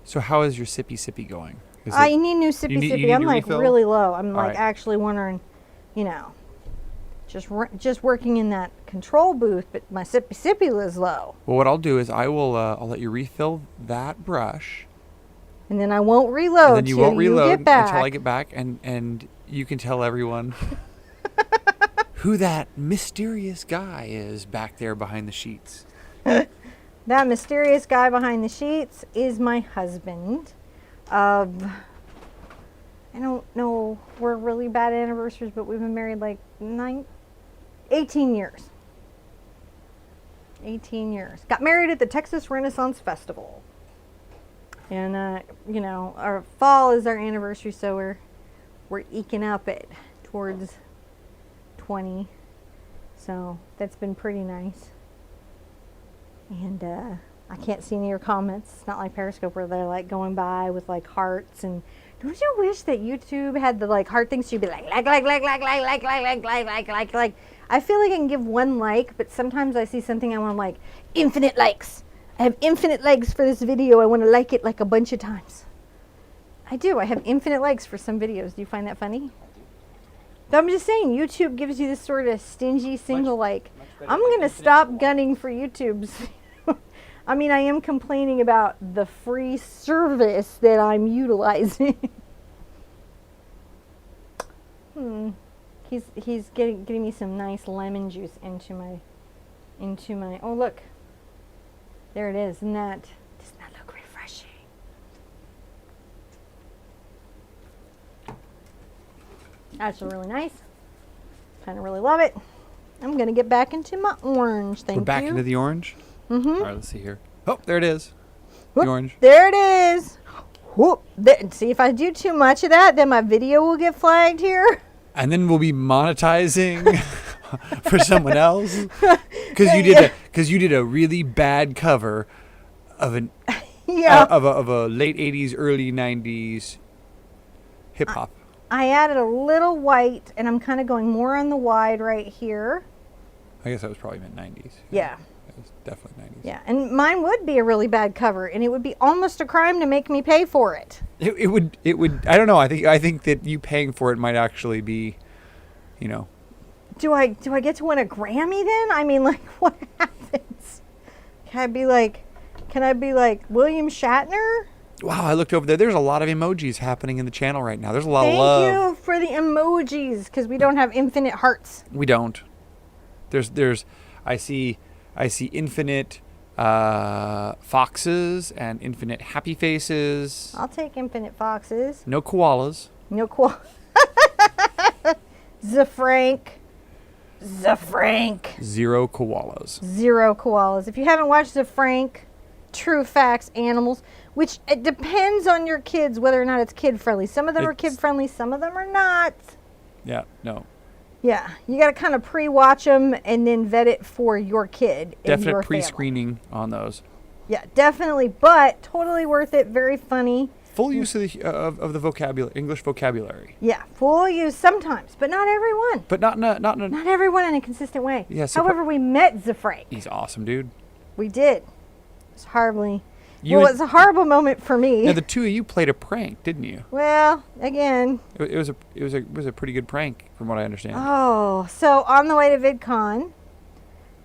So how is your sippy going? I need new sippy. I'm like really low. I'm like actually wondering, you know, just working in that control booth, but my sippy is low. Well, what I'll do is I'll let you refill that brush. And then I won't reload. And then you won't reload get back. until I get back, and you can tell everyone who that mysterious guy is back there behind the sheets. That mysterious guy behind the sheets is my husband. I don't know, we're really bad anniversaries, but we've been married like 18 years. 18 years. Got married at the Texas Renaissance Festival. And, you know, our fall is our anniversary, so we're eking up it towards 20. So that's been pretty nice. And I can't see any of your comments. It's not like Periscope where they're like going by with like hearts and Don't you wish that YouTube had the like heart things? You'd be like. I feel like I can give one like, but sometimes I see something I want to like infinite likes. I have infinite likes for this video. I want to like it like a bunch of times. I do. I have infinite likes for some videos. Do you find that funny? But I'm just saying, YouTube gives you this sort of stingy single like. I'm going to stop gunning for YouTube's. I mean, I am complaining about the free service that I'm utilizing. He's getting me some nice lemon juice into my oh look. There it is. Doesn't that look refreshing? That's really nice. Kind of really love it. I'm going to get back into my orange. Thank you. We're back into the orange? Mm-hmm. All right, let's see here. Oh, there it is. Whoop, the orange. There it is. Whoop. See, if I do too much of that, then my video will get flagged here. And then we'll be monetizing for someone else. Because you did a really bad cover of an of a late 80s, early 90s hip hop. I added a little white, and I'm kind of going more on the wide right here. I guess that was probably meant 90s. Yeah. It was definitely 90s. Yeah, and mine would be a really bad cover, and it would be almost a crime to make me pay for it. It would I don't know. I think that you paying for it might actually be, you know. Do I get to win a Grammy then? I mean, like, what happens? Can I be like William Shatner? Wow, I looked over there. There's a lot of emojis happening in the channel right now. There's a lot of love. Thank you for the emojis, because we don't have infinite hearts. We don't. I see infinite foxes and infinite happy faces. I'll take infinite foxes. No koalas. No koalas. Zafrank. Zero koalas. Zero koalas. If you haven't watched Zafrank, True Facts Animals, which it depends on your kids whether or not it's kid friendly. Some of them are kid friendly, some of them are not. Yeah, no. Yeah, you got to kind of pre-watch them and then vet it for your kid. Definite pre-screening on those. Yeah, definitely, but totally worth it. Very funny. Full use of the vocabulary, English vocabulary. Yeah, full use sometimes, but not everyone. But not everyone in a consistent way. Yeah, however, we met Zafrank. He's awesome, dude. We did. It was horribly. It was a horrible moment for me. Yeah, the two of you played a prank, didn't you? Well, again. It was a pretty good prank, from what I understand. Oh, so on the way to VidCon,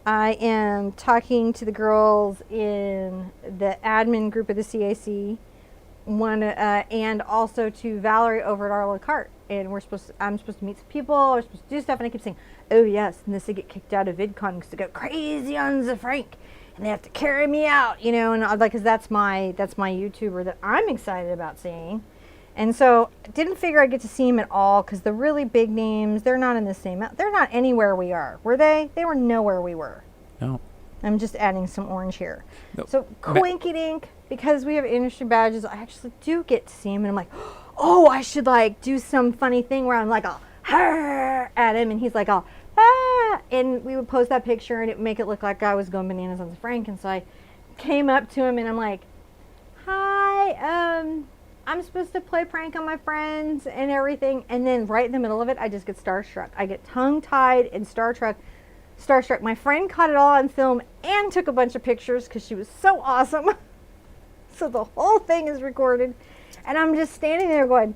I am talking to the girls in the admin group of the CAC, and also to Valerie over at Arla Cart. And I'm supposed to meet some people. We're supposed to do stuff, and I keep saying, "Oh yes," and this they get kicked out of VidCon because they go crazy on Zafrank. And they have to carry me out, you know, and like, cause that's my YouTuber that I'm excited about seeing, and so didn't figure I'd get to see him at all, cause the really big names, they're not in the same. They're not anywhere we are, were they? They were nowhere we were. No. I'm just adding some orange here. Nope. So Quinky Dink, because we have industry badges, I actually do get to see him, and I'm like, oh, I should like do some funny thing where I'm like, at him, and he's like, and we would post that picture, and it would make it look like I was going bananas on Zafrank. And so I came up to him, and I'm like, hi, I'm supposed to play prank on my friends and everything. And then right in the middle of it, I just get starstruck. I get tongue-tied and starstruck. My friend caught it all on film and took a bunch of pictures because she was so awesome. So the whole thing is recorded, and I'm just standing there going,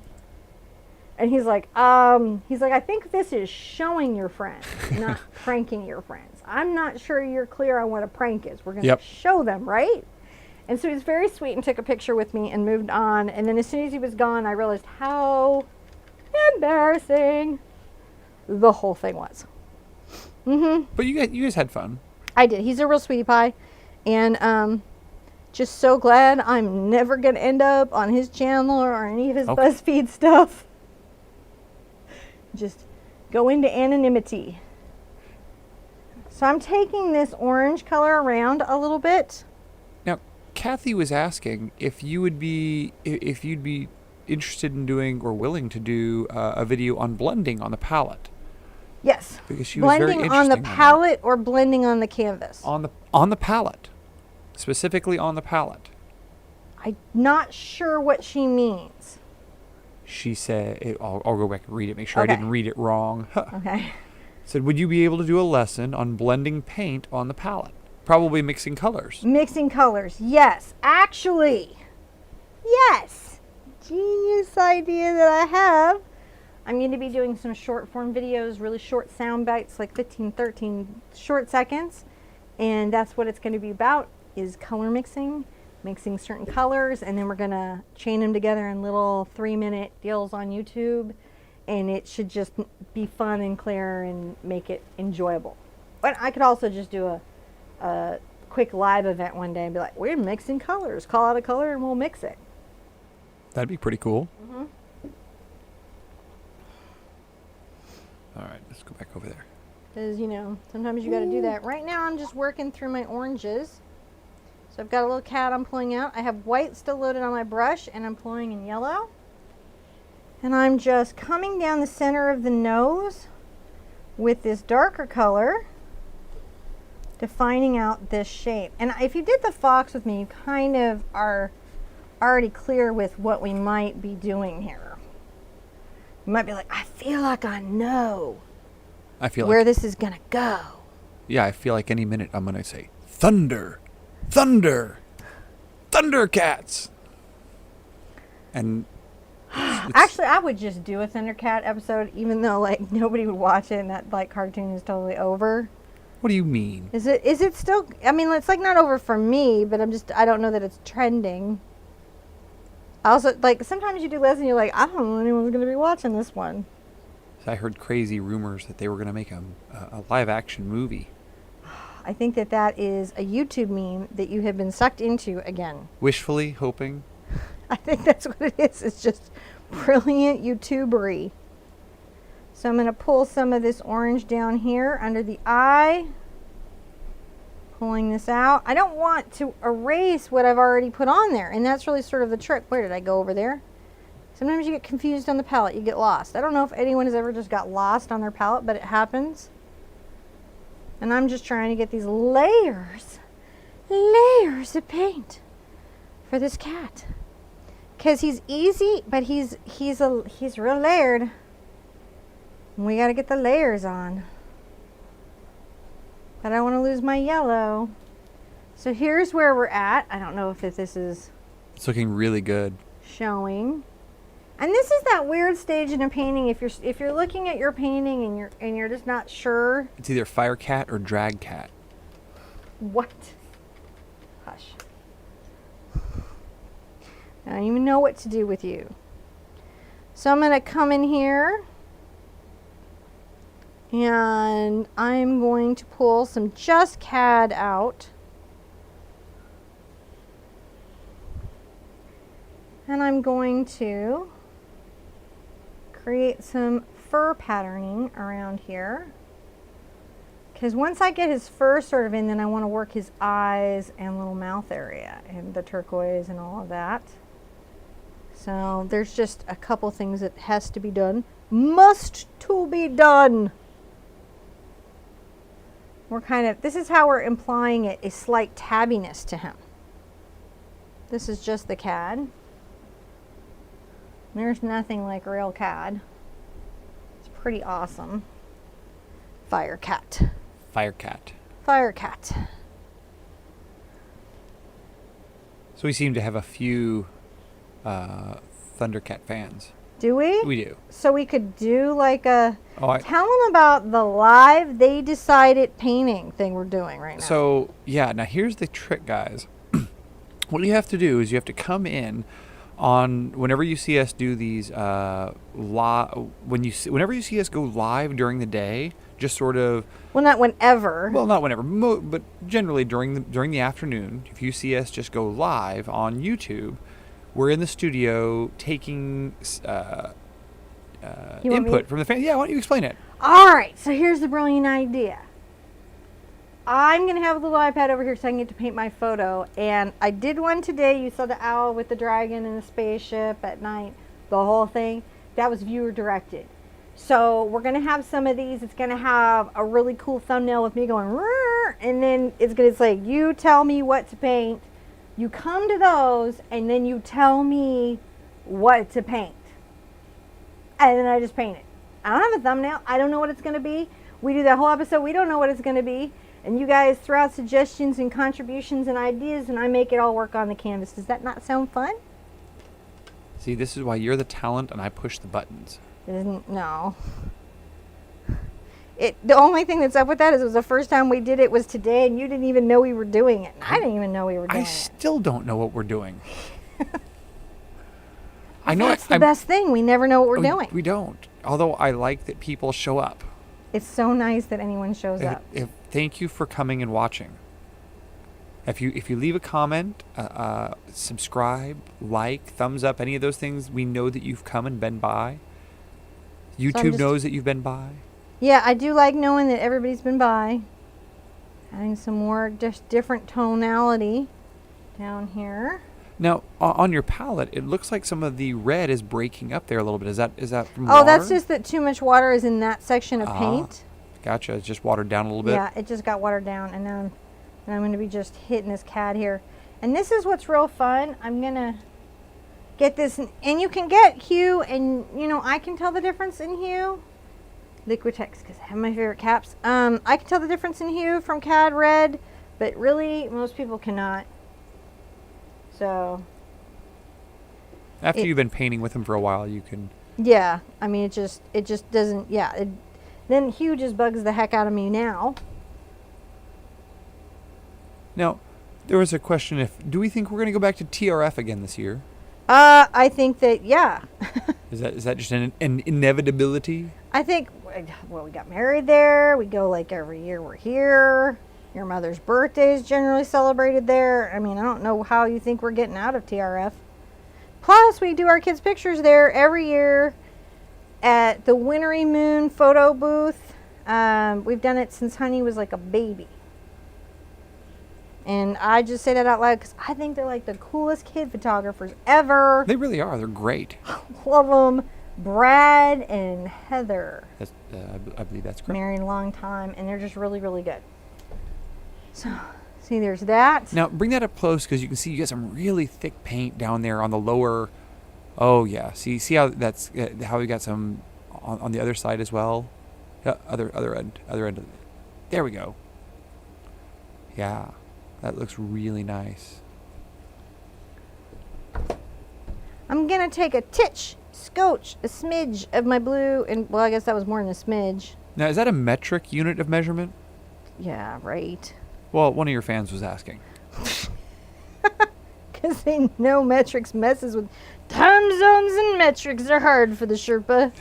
and he's like, I think this is showing your friends, not pranking your friends. I'm not sure you're clear on what a prank is. We're going to show them, right? And so he's very sweet and took a picture with me and moved on. And then as soon as he was gone, I realized how embarrassing the whole thing was. But you guys had fun. I did. He's a real sweetie pie. And just so glad I'm never going to end up on his channel or any of his BuzzFeed stuff. Just go into anonymity. So I'm taking this orange color around a little bit. Now, Kathy was asking if you'd be interested in doing or willing to do a video on blending on the palette. Yes. Because she was very blending interested on the palette or blending on the canvas? On the palette. Specifically on the palette. I'm not sure what she means. She said, I'll go back and read it, make sure Okay. I didn't read it wrong. Okay. Said, would you be able to do a lesson on blending paint on the palette? Probably mixing colors. Mixing colors. Yes. Actually, yes. Genius idea that I have. I'm going to be doing some short form videos, really short sound bites, like 15, 13 short seconds. And that's what it's going to be about, is color mixing certain colors, and then we're going to chain them together in little 3-minute deals on YouTube. And it should just be fun and clear and make it enjoyable. But I could also just do a quick live event one day and be like, we're mixing colors. Call out a color and we'll mix it. That'd be pretty cool. Mm-hmm. All right, let's go back over there. Because, you know, sometimes you got to do that. Right now I'm just working through my oranges. So I've got a little cat I'm pulling out. I have white still loaded on my brush, and I'm pulling in yellow. And I'm just coming down the center of the nose with this darker color, defining out this shape. And if you did the fox with me, you kind of are already clear with what we might be doing here. You might be like, I feel like I know I feel where like, this is gonna go. yeah, I feel like any minute I'm going to say, thunder, thunder, Thundercats. And Actually, I would just do a Thundercat episode, even though like nobody would watch it and that like cartoon is totally over. what do you mean? Is it still? I mean, it's like not over for me, but I don't know that it's trending. I also like sometimes you do lessons and you're like, I don't know anyone's gonna be watching this one. I heard crazy rumors that they were going to make a live action movie. I think that is a YouTube meme that you have been sucked into again. Wishfully hoping. I think that's what it is. It's just brilliant YouTubery. So I'm going to pull some of this orange down here under the eye. Pulling this out. I don't want to erase what I've already put on there. And that's really sort of the trick. Where did I go over there? Sometimes you get confused on the palette. You get lost. I don't know if anyone has ever just got lost on their palette, but it happens. And I'm just trying to get these layers of paint for this cat. Because he's easy, but he's real layered. We got to get the layers on. But I don't want to lose my yellow. So here's where we're at. I don't know if this is It's looking really good. showing. And this is that weird stage in a painting. If you're looking at your painting and you're just not sure. It's either Fire Cat or Drag Cat. What? Hush. I don't even know what to do with you. So I'm going to come in here and I'm going to pull some Just CAD out. And I'm going to create some fur patterning around here. Because once I get his fur sort of in, then I want to work his eyes and little mouth area and the turquoise and all of that. So there's just a couple things that has to be done. Must to be done. This is how we're implying a slight tabbiness to him. This is just the CAD. There's nothing like real CAD. It's pretty awesome. Fire cat. Fire Cat. Fire cat. So we seem to have a few Thundercat fans. Do we? We do. So we could do like a... Oh, Tell them about the live They Decided painting thing we're doing right now. So, yeah, now here's the trick, guys. What you have to do is you have to come in on whenever you see us do these whenever you see us go live during the day, just sort of, well, not whenever. well, not whenever, but generally during the afternoon, if you see us just go live on YouTube, we're in the studio taking input from the fans. Yeah, why don't you explain it? All right, so here's the brilliant idea. I'm going to have a little iPad over here so I can get to paint my photo. And I did one today. You saw the owl with the dragon and the spaceship at night, the whole thing. That was viewer directed. So we're going to have some of these. It's going to have a really cool thumbnail with me going, "Rrr," and then it's going to say, you tell me what to paint. You come to those and then you tell me what to paint. and then I just paint it. I don't have a thumbnail. I don't know what it's going to be. We do that whole episode. We don't know what it's going to be. And you guys throw out suggestions and contributions and ideas, and I make it all work on the canvas. Does that not sound fun? See, this is why you're the talent and I push the buttons. No. The only thing that's up with that is it was the first time we did it was today, and you didn't even know we were doing it. I didn't even know we were doing it. I still don't know what we're doing. I know that's the best thing. We never know what we're doing. We don't. Although I like that people show up. It's so nice that anyone shows up. Thank you for coming and watching. If you leave a comment, subscribe, like, thumbs up, any of those things, we know that you've come and been by. YouTube knows that you've been by. Yeah, I do like knowing that everybody's been by. Adding some more just different tonality down here. Now, on your palette, it looks like some of the red is breaking up there a little bit. Is that from water? Oh, that's just that too much water is in that section of paint. Gotcha. It's just watered down a little bit. Yeah, it just got watered down, and now I'm going to be just hitting this CAD here. And this is what's real fun. I'm going to get this, and you can get hue, and I can tell the difference in hue. Liquitex, because I have my favorite caps. I can tell the difference in hue from CAD red, but really most people cannot. So after you've been painting with them for a while, you can. Yeah, I mean it just doesn't. Yeah, then hue just bugs the heck out of me now. Now, there was a question: do we think we're going to go back to TRF again this year? I think that yeah. Is that just an inevitability? I think. Well, we got married there. We go like every year. We're here. Your mother's birthday is generally celebrated there. I mean, I don't know how you think we're getting out of TRF. Plus, we do our kids' pictures there every year at the Wintry Moon photo booth. We've done it since Honey was like a baby. And I just say that out loud because I think they're like the coolest kid photographers ever. They really are. They're great. Love them. Brad and Heather. I believe that's correct. Married a long time, and they're just really, really good. So, see, there's that. Now, bring that up close because you can see you got some really thick paint down there on the lower. Oh, yeah. See how that's how we got some on the other side as well? Yeah, other end. There we go. Yeah, that looks really nice. I'm going to take a titch, scotch, a smidge of my blue, and, well, I guess that was more than a smidge. Now, is that a metric unit of measurement? Yeah, right. Well, one of your fans was asking. Because they know metrics messes with time zones, and metrics are hard for the Sherpa.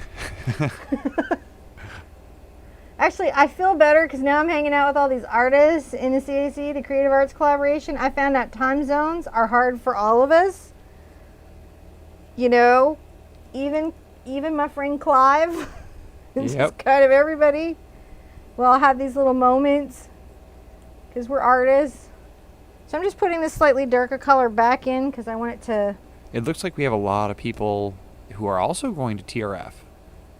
Actually, I feel better because now I'm hanging out with all these artists in the CAC, the Creative Arts Collaboration. I found out time zones are hard for all of us. Even my friend Clive. It's just kind of everybody. We all have these little moments because we're artists. So I'm just putting this slightly darker color back in because I want it to... It looks like we have a lot of people who are also going to TRF.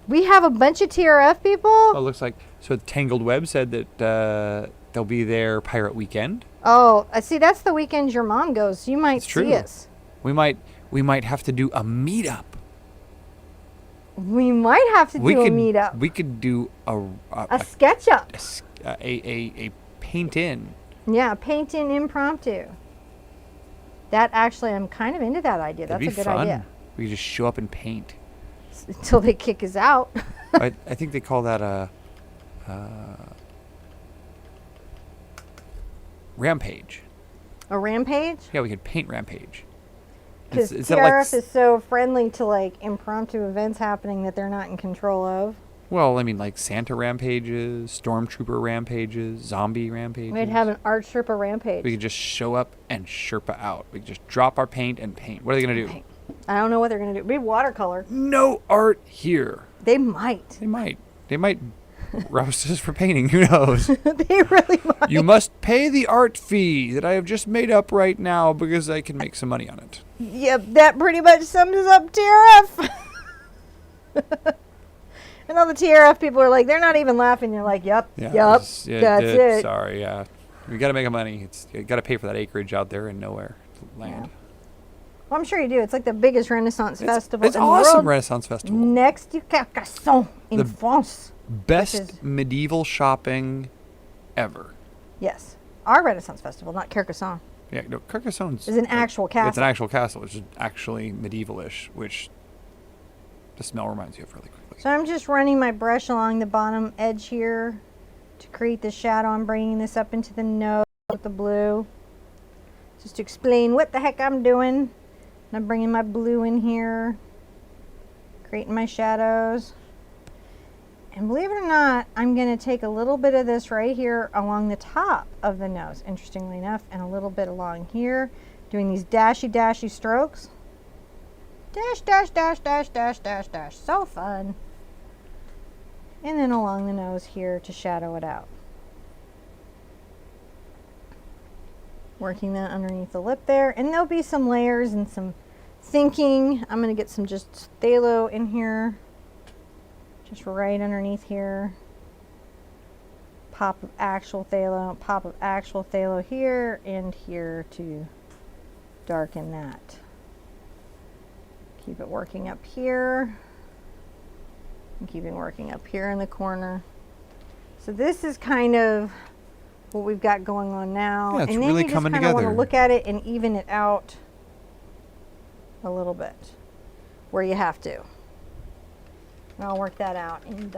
We have a bunch of TRF people? Oh, it looks like... So Tangled Web said that they'll be there Pirate Weekend. Oh, see, that's the weekend your mom goes. So you might see us. We might have to do a meetup. We might have to do a meetup. We could do a sketch up. A paint in. Yeah, paint in impromptu. That actually, I'm kind of into that idea. That's a good idea. We could just show up and paint. Until they kick us out. I think they call that a rampage. A rampage? Yeah, we could paint rampage. Because TRF is so friendly to like impromptu events happening that they're not in control of. Well, I mean, like Santa rampages, stormtrooper rampages, zombie rampages. We'd have an art Sherpa rampage. We could just show up and Sherpa out. We could just drop our paint and paint. What are they going to do? I don't know what they're going to do. Maybe watercolor. No art here. They might. They might roast us for painting. Who knows? They really might. You must pay the art fee that I have just made up right now because I can make some money on it. Yep, that pretty much sums up TRF. And all the TRF people are like, they're not even laughing. You're like, yep, that's it. Sorry, yeah. We got to make money. You got to pay for that acreage out there in nowhere land. Yeah. Well, I'm sure you do. It's like the biggest Renaissance festival It's in the awesome world. Renaissance festival. Next to Carcassonne in France. Best medieval shopping ever. Yes. Our Renaissance festival, not Carcassonne. Yeah, no, Carcassonne's Is an actual castle. It's an actual castle. It's just actually medieval-ish, which the smell reminds you of really quickly. So I'm just running my brush along the bottom edge here to create the shadow. I'm bringing this up into the nose with the blue. Just to explain what the heck I'm doing. And I'm bringing my blue in here, creating my shadows. And believe it or not, I'm going to take a little bit of this right here along the top of the nose, interestingly enough, and a little bit along here, doing these dashy strokes. Dash, dash, dash, dash, dash, dash, dash. So fun. And then along the nose here to shadow it out. Working that underneath the lip there. And there'll be some layers and some thinking. I'm going to get some just phthalo in here. Just right underneath here. Pop of actual phthalo here and here to darken that. Keep it working up here. And keeping working up here in the corner. So this is kind of what we've got going on now. Yeah, it's and then really you just coming kind of want to together. look at it and even it out a little bit where you have to. And I'll work that out in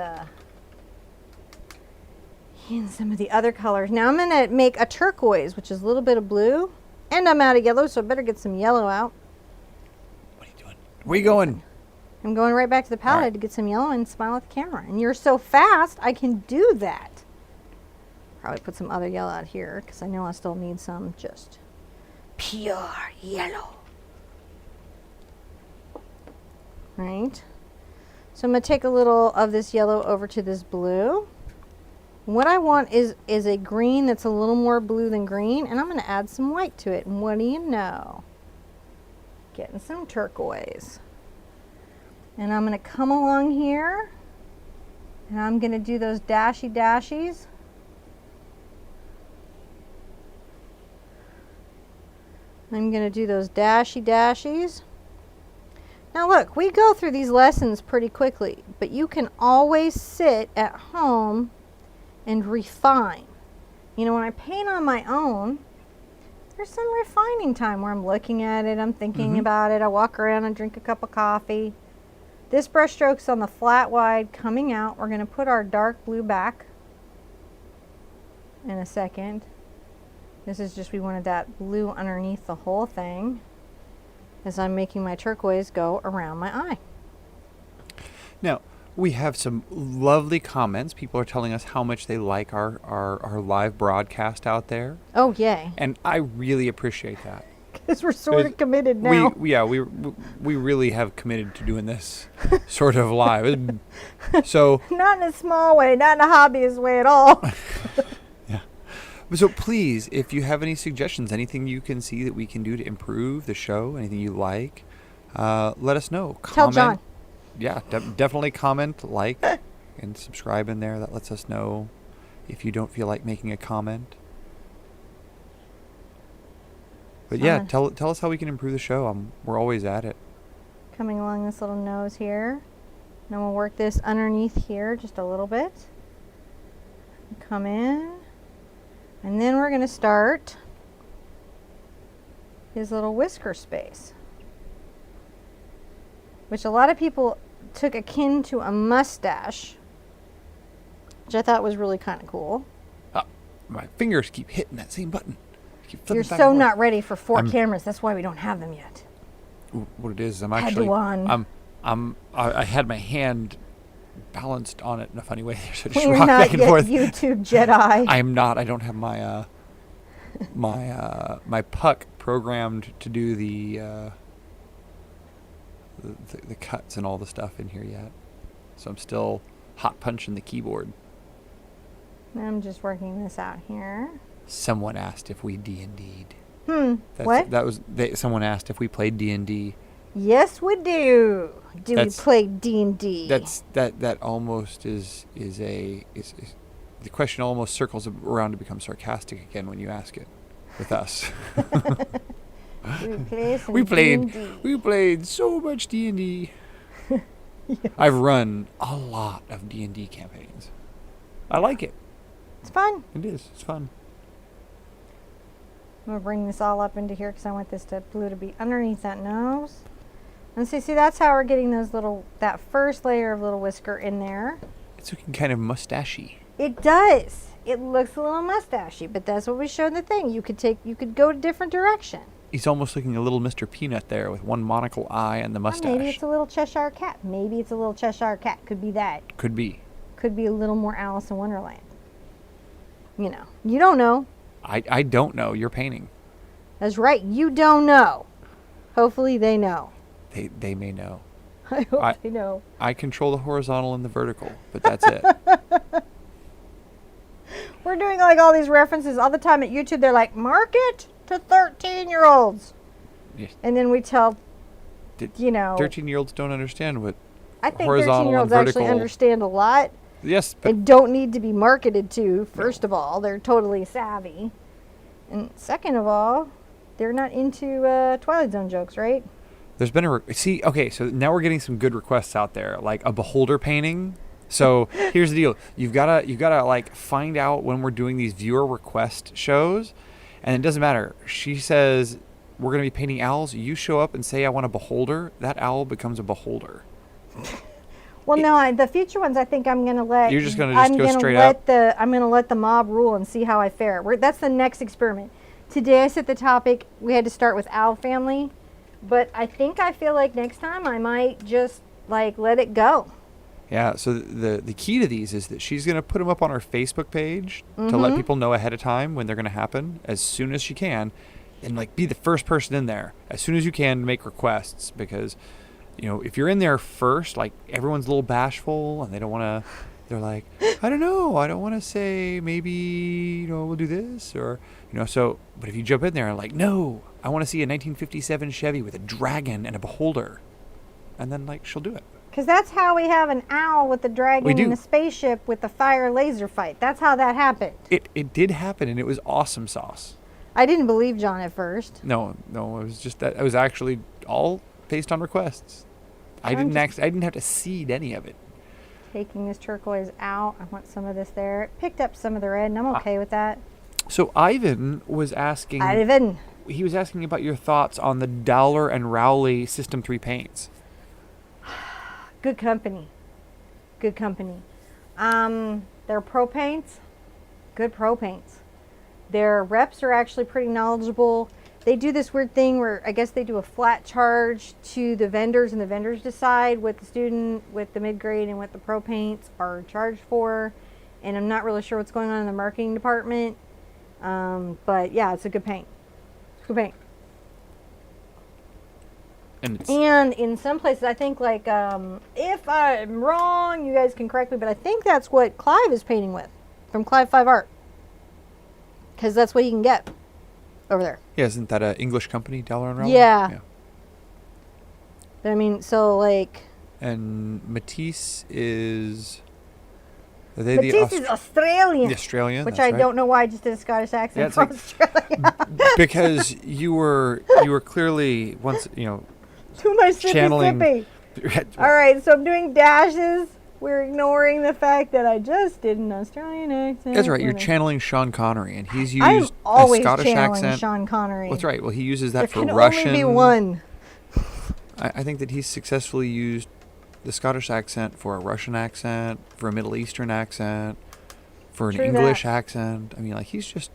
some of the other colors. Now I'm going to make a turquoise, which is a little bit of blue. And I'm out of yellow, so I better get some yellow out. What are you doing? Where you going? I'm going right back to the palette Right. to get some yellow and smile at the camera. And you're so fast, I can do that. Probably put some other yellow out here, because I know I still need some just pure yellow. Right? So I'm going to take a little of this yellow over to this blue. What I want is a green that's a little more blue than green, and I'm going to add some white to it. And what do you know? Getting some turquoise. And I'm going to come along here, and I'm going to do those dashies. I'm going to do those dashies. Now look, we go through these lessons pretty quickly, but you can always sit at home and refine. You know, when I paint on my own, there's some refining time where I'm looking at it, I'm thinking about it, I walk around and drink a cup of coffee. This brush stroke's on the flat wide coming out. We're going to put our dark blue back in a second. This is just, we wanted that blue underneath the whole thing as I'm making my turquoise go around my eye. Now, we have some lovely comments. People are telling us how much they like our live broadcast out there. Oh, yay. And I really appreciate that. Because we're sort of committed now. We really have committed to doing this sort of live. So Not in a small way, not in a hobbyist way at all. yeah. So please, if you have any suggestions, anything you can see that we can do to improve the show, anything you like, let us know. Tell John. Yeah, definitely comment, like, and subscribe in there. That lets us know if you don't feel like making a comment. But yeah, tell us how we can improve the show. We're always at it. Coming along this little nose here. Then we'll work this underneath here just a little bit. Come in. And then we're going to start his little whisker space, which a lot of people took akin to a mustache, which I thought was really kind of cool. My fingers keep hitting that same button. You're so not ready for four cameras. That's why we don't have them yet. What it is, I had my hand balanced on it in a funny way. So just We're rock not back and yet forth. YouTube Jedi. I am not. I don't have my my puck programmed to do the cuts and all the stuff in here yet. So I'm still hot punching the keyboard. I'm just working this out here. Someone asked if we D&D'd. What? Someone asked if we played D&D. Yes, we do. We play D&D? That almost is the question almost circles around to become sarcastic again when you ask it with us. We play some We played. D&D. We played so much D&D. Yes. I've run a lot of D&D campaigns. I like it. It's fun. It is. It's fun. I'm going to bring this all up into here because I want this blue to be underneath that nose. And see, that's how we're getting those that first layer of little whisker in there. It's looking kind of mustachy. It does. It looks a little mustachy, but that's what we showed in the thing. You could go a different direction. He's almost looking a little Mr. Peanut there with one monocle eye and the mustache. Maybe it's a little Cheshire cat. Maybe it's a little Cheshire cat. Could be that. Could be. Could be a little more Alice in Wonderland. You know. You don't know. I don't know. You're painting. That's right. You don't know. Hopefully they know. They may know. I hope they know. I control the horizontal and the vertical, but that's it. We're doing like all these references all the time at YouTube. They're like, market to 13-year-olds. Yes. And then we tell, 13-year-olds don't understand what I think horizontal 13-year-olds and actually vertical. understand a lot. Yes, but And don't need to be marketed to, first of all. They're totally savvy. And second of all, they're not into Twilight Zone jokes, right? there's been okay, so now we're getting some good requests out there, like a beholder painting. So here's the deal: you've gotta like find out when we're doing these viewer request shows, and it doesn't matter. She says we're gonna be painting owls. You show up and say I want a beholder. That owl becomes a beholder. Well, no, the future ones I think I'm gonna let. You're just gonna go straight up. I'm gonna let the mob rule and see how I fare. That's the next experiment. Today I set the topic. We had to start with owl family, but I feel like next time I might just like let it go. Yeah, so the key to these is that she's going to put them up on her Facebook page to let people know ahead of time when they're going to happen as soon as she can, and like be the first person in there as soon as you can to make requests, because if you're in there first, like everyone's a little bashful and they don't want to, they're like, I don't know, I don't want to say maybe we'll do this, or so, but if you jump in there and like, no, I want to see a 1957 Chevy with a dragon and a beholder, and then like she'll do it. Because that's how we have an owl with a dragon do. and a spaceship with the fire laser fight. That's how that happened. It did happen, and it was awesome sauce. I didn't believe John at first. No, it was just that it was actually all based on requests. I didn't have to seed any of it. Taking this turquoise out, I want some of this there. It picked up some of the red, and I'm okay with that. So Ivan was asking. He was asking about your thoughts on the Dowler and Rowley System 3 paints. Good company. Good company. Their pro paints, good pro paints. Their reps are actually pretty knowledgeable. They do this weird thing where I guess they do a flat charge to the vendors, and the vendors decide what the student with the mid-grade and what the pro paints are charged for. And I'm not really sure what's going on in the marketing department. But yeah, it's a good paint. It's a good paint. And in some places, I think, like, if I'm wrong, you guys can correct me, but I think that's what Clive is painting with from Clive 5 Art. Because that's what you can get over there. Yeah, isn't that an English company, Dowler and Rowley? Yeah. But I mean, so, like... And Matisse is... Matisse is Australian. The Australian, which that's I right. don't know why I just did a Scottish accent Yeah, from Australia. Because you were clearly once Too much channeling. Mississippi. All right, so I'm doing dashes. We're ignoring the fact that I just did an Australian accent. That's right. You're channeling Sean Connery, and he's I'm used a always Scottish channeling accent. Sean Connery. Well, that's right. Well, he uses that for there can Russian. only be one. I think that he's successfully used the Scottish accent for a Russian accent, for a Middle Eastern accent, for an English accent. I mean, like, he's just,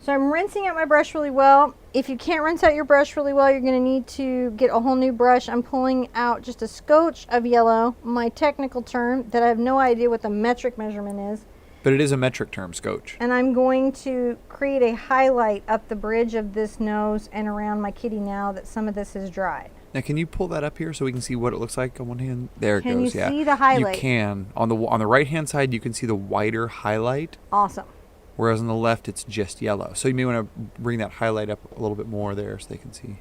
So I'm rinsing out my brush really well. If you can't rinse out your brush really well, you're going to need to get a whole new brush. I'm pulling out just a scotch of yellow, my technical term that I have no idea what the metric measurement is. But it is a metric term, scotch. And I'm going to create a highlight up the bridge of this nose and around my kitty now that some of this is dried. Now, can you pull that up here so we can see what it looks like on one hand? There it goes. Can you yeah. see the highlight? You can. On the right hand side, you can see the wider highlight. Awesome. Whereas on the left, it's just yellow. So you may want to bring that highlight up a little bit more there so they can see.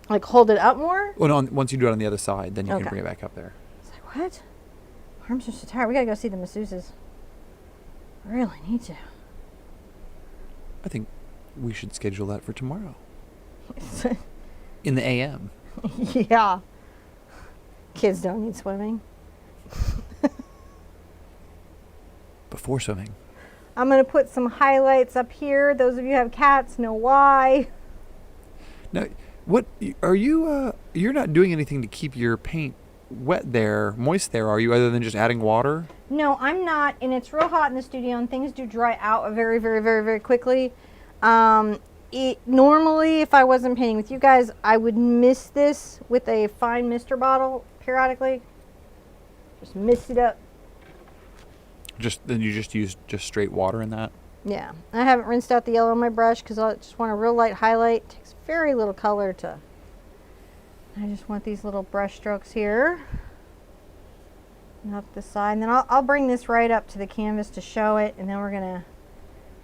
Like hold it up more? Well, no, once you do it on the other side, then you Okay. can bring it back up there. It's like, what? Arms are so tired. We got to go see the masseuses. I really need to. I think we should schedule that for tomorrow. In the AM. Yeah. Kids don't need swimming. Before swimming. I'm going to put some highlights up here. Those of you who have cats know why. Now, what are you? You're not doing anything to keep your paint wet there, moist there, are you? Other than just adding water? No, I'm not. And it's real hot in the studio, and things do dry out very, very, very, very quickly. Normally, if I wasn't painting with you guys, I would mist this with a fine mister bottle periodically. Just mist it up. Then you just use straight water in that? Yeah, I haven't rinsed out the yellow on my brush because I just want a real light highlight. It takes very little color to. I just want these little brush strokes here. And up the side. And then I'll bring this right up to the canvas to show it. And then we're going to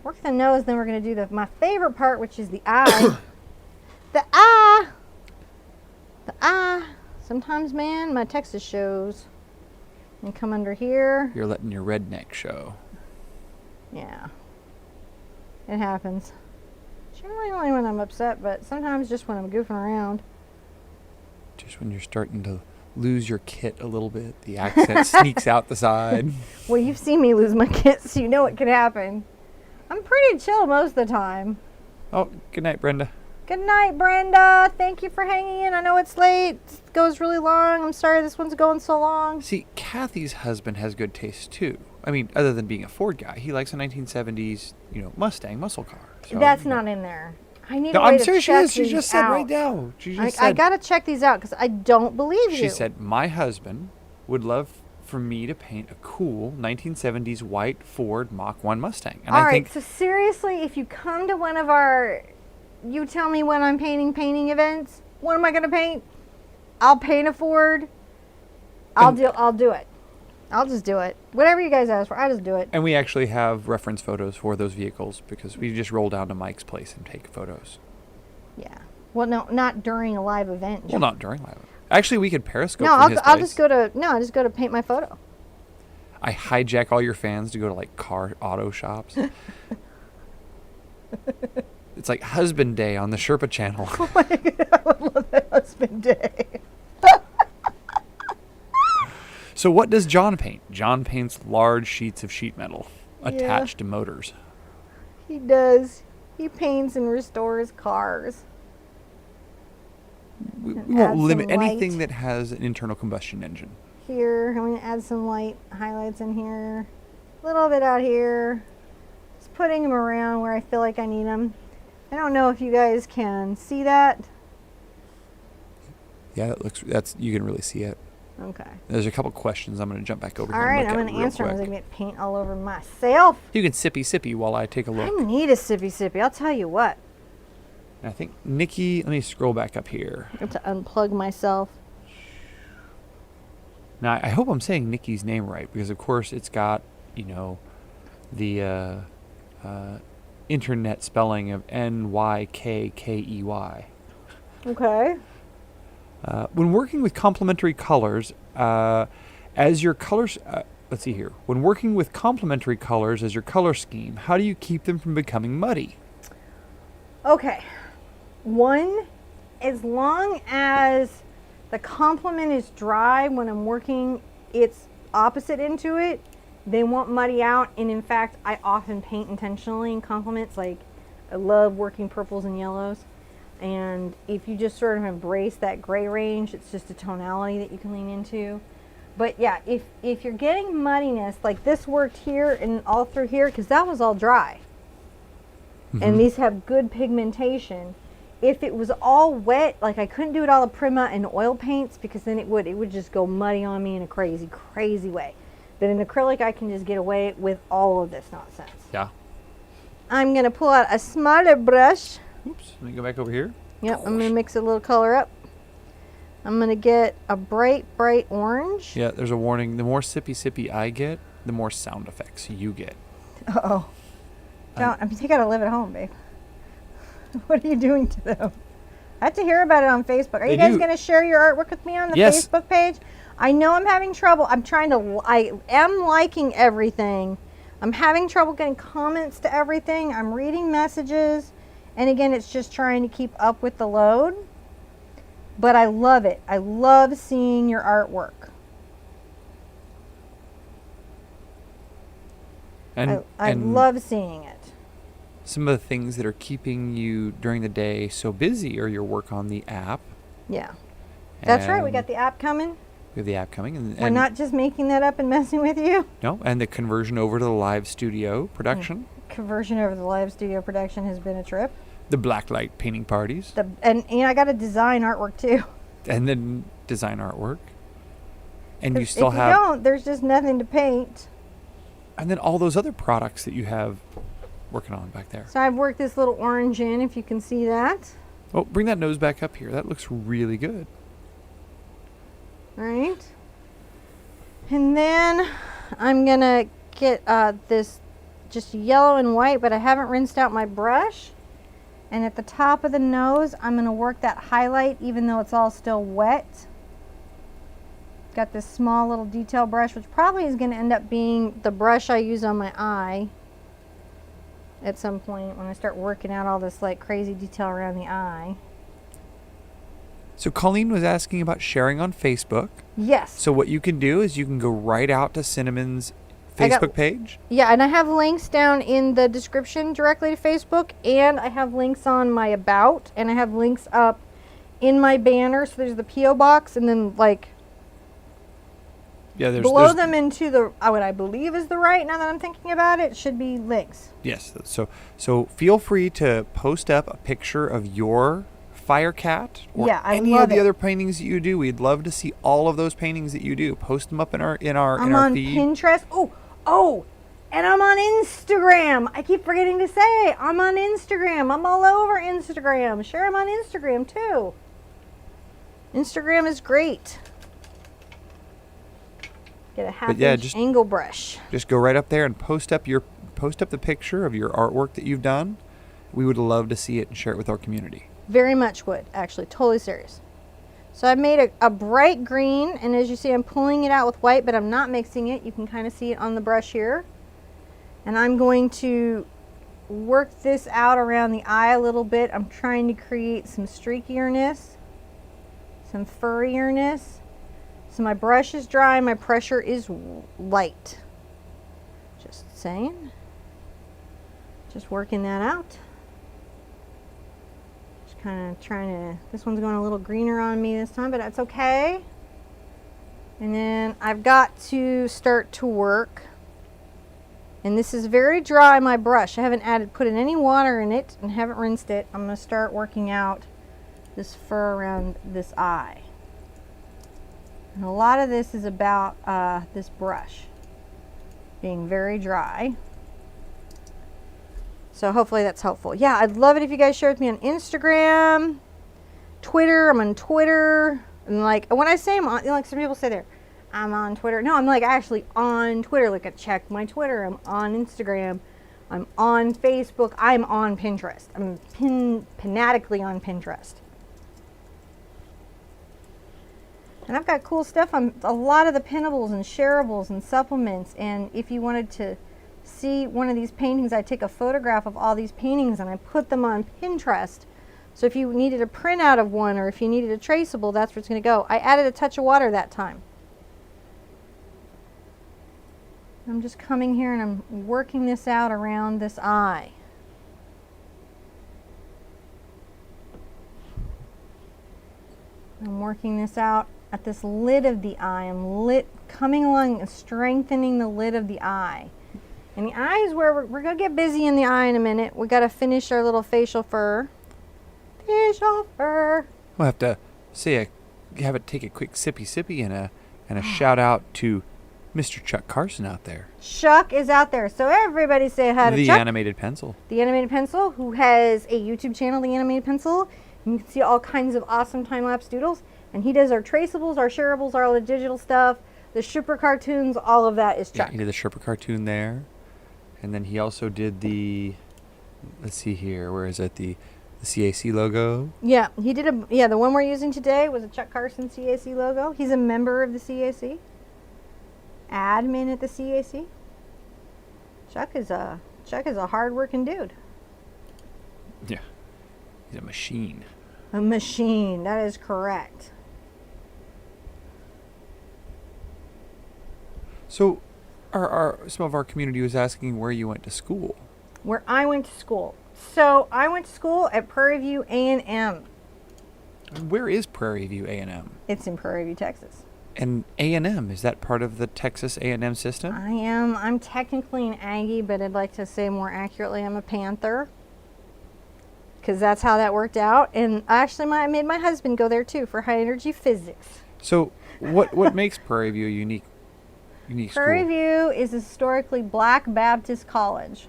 work the nose. Then we're going to do my favorite part, which is the eye. The eye. The eye. Sometimes, man, my Texas shows. And come under here. You're letting your redneck show. Yeah. It happens. Generally only when I'm upset, but sometimes just when I'm goofing around. Just when you're starting to lose your kit a little bit, the accent sneaks out the side. Well, you've seen me lose my kit, so you know it can happen. I'm pretty chill most of the time. Oh, good night, Brenda. Good night, Brenda. Thank you for hanging in. I know it's late. It goes really long. I'm sorry this one's going so long. See, Kathy's husband has good taste, too. I mean, other than being a Ford guy, he likes a 1970s, Mustang muscle car. So, that's not in there. I need no, a way I'm to serious. check She these just said out. right now. She just I said. got to check these out because I don't believe you. She said, my husband would love for me to paint a cool 1970s white Ford Mach 1 Mustang. And All I right, think so seriously, if you come to one of our, you tell me when I'm painting events, what am I going to paint? I'll paint a Ford. I'll do it. I'll just do it. Whatever you guys ask for, I just do it. And we actually have reference photos for those vehicles because we just roll down to Mike's place and take photos. Yeah. Well, no, not during a live event. Well, not during live. Actually, we could Periscope No, from his I'll place. just go to paint my photo. I hijack all your fans to go to like car auto shops. It's like Husband Day on the Sherpa channel. Oh my God, I would love that husband day. So what does John paint? John paints large sheets of sheet metal attached to motors. He does. He paints and restores cars. We And won't add limit some anything light. that has an internal combustion engine. Here, I'm going to add some light highlights in here. A little bit out here. Just putting them around where I feel like I need them. I don't know if you guys can see that. Yeah, you can really see it. Okay. There's a couple questions. I'm going to jump back over All here right, and I'm look going at to answer real them as I quick. get paint all over myself. You can sippy while I take a look. I need a sippy. I'll tell you what. And I think Nikki, let me scroll back up here. I have to unplug myself. Now, I hope I'm saying Nikki's name right because, of course, it's got, the internet spelling of Nykkey. Okay. When working with complementary colors, as your colors, let's see here. When working with complementary colors as your color scheme, how do you keep them from becoming muddy? Okay. One, as long as the complement is dry when I'm working its opposite into it, they won't muddy out. And in fact, I often paint intentionally in complements. Like, I love working purples and yellows. And if you just sort of embrace that gray range, it's just a tonality that you can lean into. But yeah, if you're getting muddiness, like this worked here and all through here, because that was all dry. And these have good pigmentation. If it was all wet, like I couldn't do it all a Prima and oil paints because then it would just go muddy on me in a crazy way. But in acrylic, I can just get away with all of this nonsense. Yeah. I'm going to pull out a smaller brush. Oops. Let me go back over here. Yep, I'm going to mix a little color up. I'm going to get a bright orange. Yeah, there's a warning. The more sippy I get, the more sound effects you get. Uh-oh. You got to live at home, babe. What are you doing to them? I have to hear about it on Facebook. Are you guys going to share your artwork with me on the Facebook page? I know I'm having trouble. I am liking everything. I'm having trouble getting comments to everything. I'm reading messages. And again, it's just trying to keep up with the load. But I love it. I love seeing your artwork. I love seeing it. Some of the things that are keeping you during the day so busy are your work on the app. Yeah. That's right. We got the app coming. We have the app coming. And we're not just making that up and messing with you. No, and the conversion over to the live studio production. Conversion over to the live studio production has been a trip. The blacklight painting parties. And I got to design artwork too. And then design artwork. And you still if have... If you don't, there's just nothing to paint. And then all those other products that you have working on back there. So I've worked this little orange in, if you can see that. Oh, bring that nose back up here. That looks really good. Right. And then I'm going to get this just yellow and white, but I haven't rinsed out my brush. And at the top of the nose, I'm going to work that highlight even though it's all still wet. Got this small little detail brush, which probably is going to end up being the brush I use on my eye at some point when I start working out all this like crazy detail around the eye. So Colleen was asking about sharing on Facebook. Yes. So what you can do is you can go right out to Cinnamon's Facebook page. Yeah, and I have links down in the description directly to Facebook, and I have links on my About, and I have links up in my banner. So there's the P.O. box, and then like below them into the what I believe is the right, now that I'm thinking about it, should be links. Yes. So feel free to post up a picture of your Firecat or any of the other paintings that you do. We'd love to see all of those paintings that you do. Post them up in our feed. I'm on Pinterest. Oh, and I'm on Instagram. I keep forgetting to say I'm on Instagram. I'm all over Instagram. Sure, I'm on Instagram too. Instagram is great. Get a half-inch angle brush. Just go right up there and post up the picture of your artwork that you've done. We would love to see it and share it with our community. Very much would, actually. Totally serious. So I've made a bright green, and as you see, I'm pulling it out with white, but I'm not mixing it. You can kind of see it on the brush here. And I'm going to work this out around the eye a little bit. I'm trying to create some streakierness, some furrierness. So my brush is dry, my pressure is light. Just saying. Just working that out. Just kind of trying to, this one's going a little greener on me this time, but that's okay. And then I've got to start to work. And this is very dry, my brush. I haven't put in any water in it and haven't rinsed it. I'm going to start working out this fur around this eye. And a lot of this is about this brush being very dry. So hopefully that's helpful. Yeah, I'd love it if you guys share with me on Instagram, Twitter. I'm on Twitter. And like when I say I'm on, like some people say there, I'm on Twitter. No, I'm like actually on Twitter. Like I check my Twitter. I'm on Instagram. I'm on Facebook. I'm on Pinterest. I'm fanatically on Pinterest. And I've got cool stuff on a lot of the pinnables and shareables and supplements. And if you wanted to see one of these paintings, I take a photograph of all these paintings and I put them on Pinterest. So if you needed a printout of one or if you needed a traceable, that's where it's going to go. I added a touch of water that time. I'm just coming here and I'm working this out around this eye. I'm working this out at this lid of the eye. I'm coming along and strengthening the lid of the eye. And the eye is where we're going to get busy in the eye in a minute. We got to finish our little facial fur. Facial fur. We'll have to have it take a quick sippy and a shout out to Mr. Chuck Carson out there. Chuck is out there. So everybody say hi to Chuck. The Animated Pencil. The Animated Pencil, who has a YouTube channel, The Animated Pencil. You can see all kinds of awesome time-lapse doodles. And he does our traceables, our shareables, all the digital stuff, the Sherpa cartoons, all of that is Chuck. Yeah, he did the Sherpa cartoon there. And then he also did the, let's see here, where is it? The CAC logo. Yeah, he did the one we're using today was a Chuck Carson CAC logo. He's a member of the CAC. Admin at the CAC. Chuck is a hard-working dude. Yeah. He's a machine. A machine, that is correct. So, some of our community was asking where you went to school. Where I went to school. So I went to school at Prairie View A&M. Where is Prairie View A&M? It's in Prairie View, Texas. And A&M, is that part of the Texas A&M system? I'm technically an Aggie, but I'd like to say more accurately I'm a Panther. Because that's how that worked out. And actually I made my husband go there too for high energy physics. So what makes Prairie View a unique Prairie school? View is a historically Black Baptist college.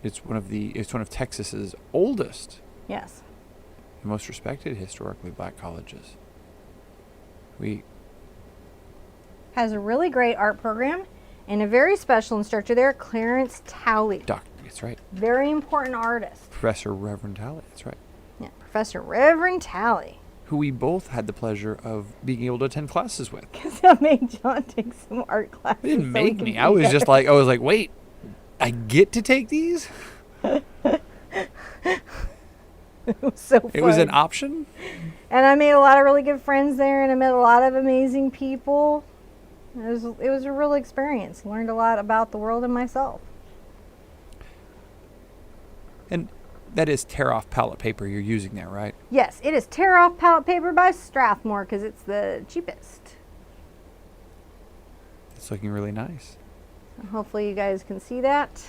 It's one of Texas's oldest, Yes. most respected historically Black colleges. We Has a really great art program and a very special instructor there, Clarence Towley. That's right. Very important artist. Professor Reverend Talley, that's right. Yeah, Professor Reverend Talley. Who we both had the pleasure of being able to attend classes with. Because I made John take some art classes. It didn't so make we me. could I be was like, wait, I get to take these? It was so fun. It was an option? And I made a lot of really good friends there, and I met a lot of amazing people. It was a real experience. Learned a lot about the world and myself. And that is tear-off palette paper you're using there, right? Yes, it is tear-off palette paper by Strathmore because it's the cheapest. It's looking really nice. Hopefully you guys can see that.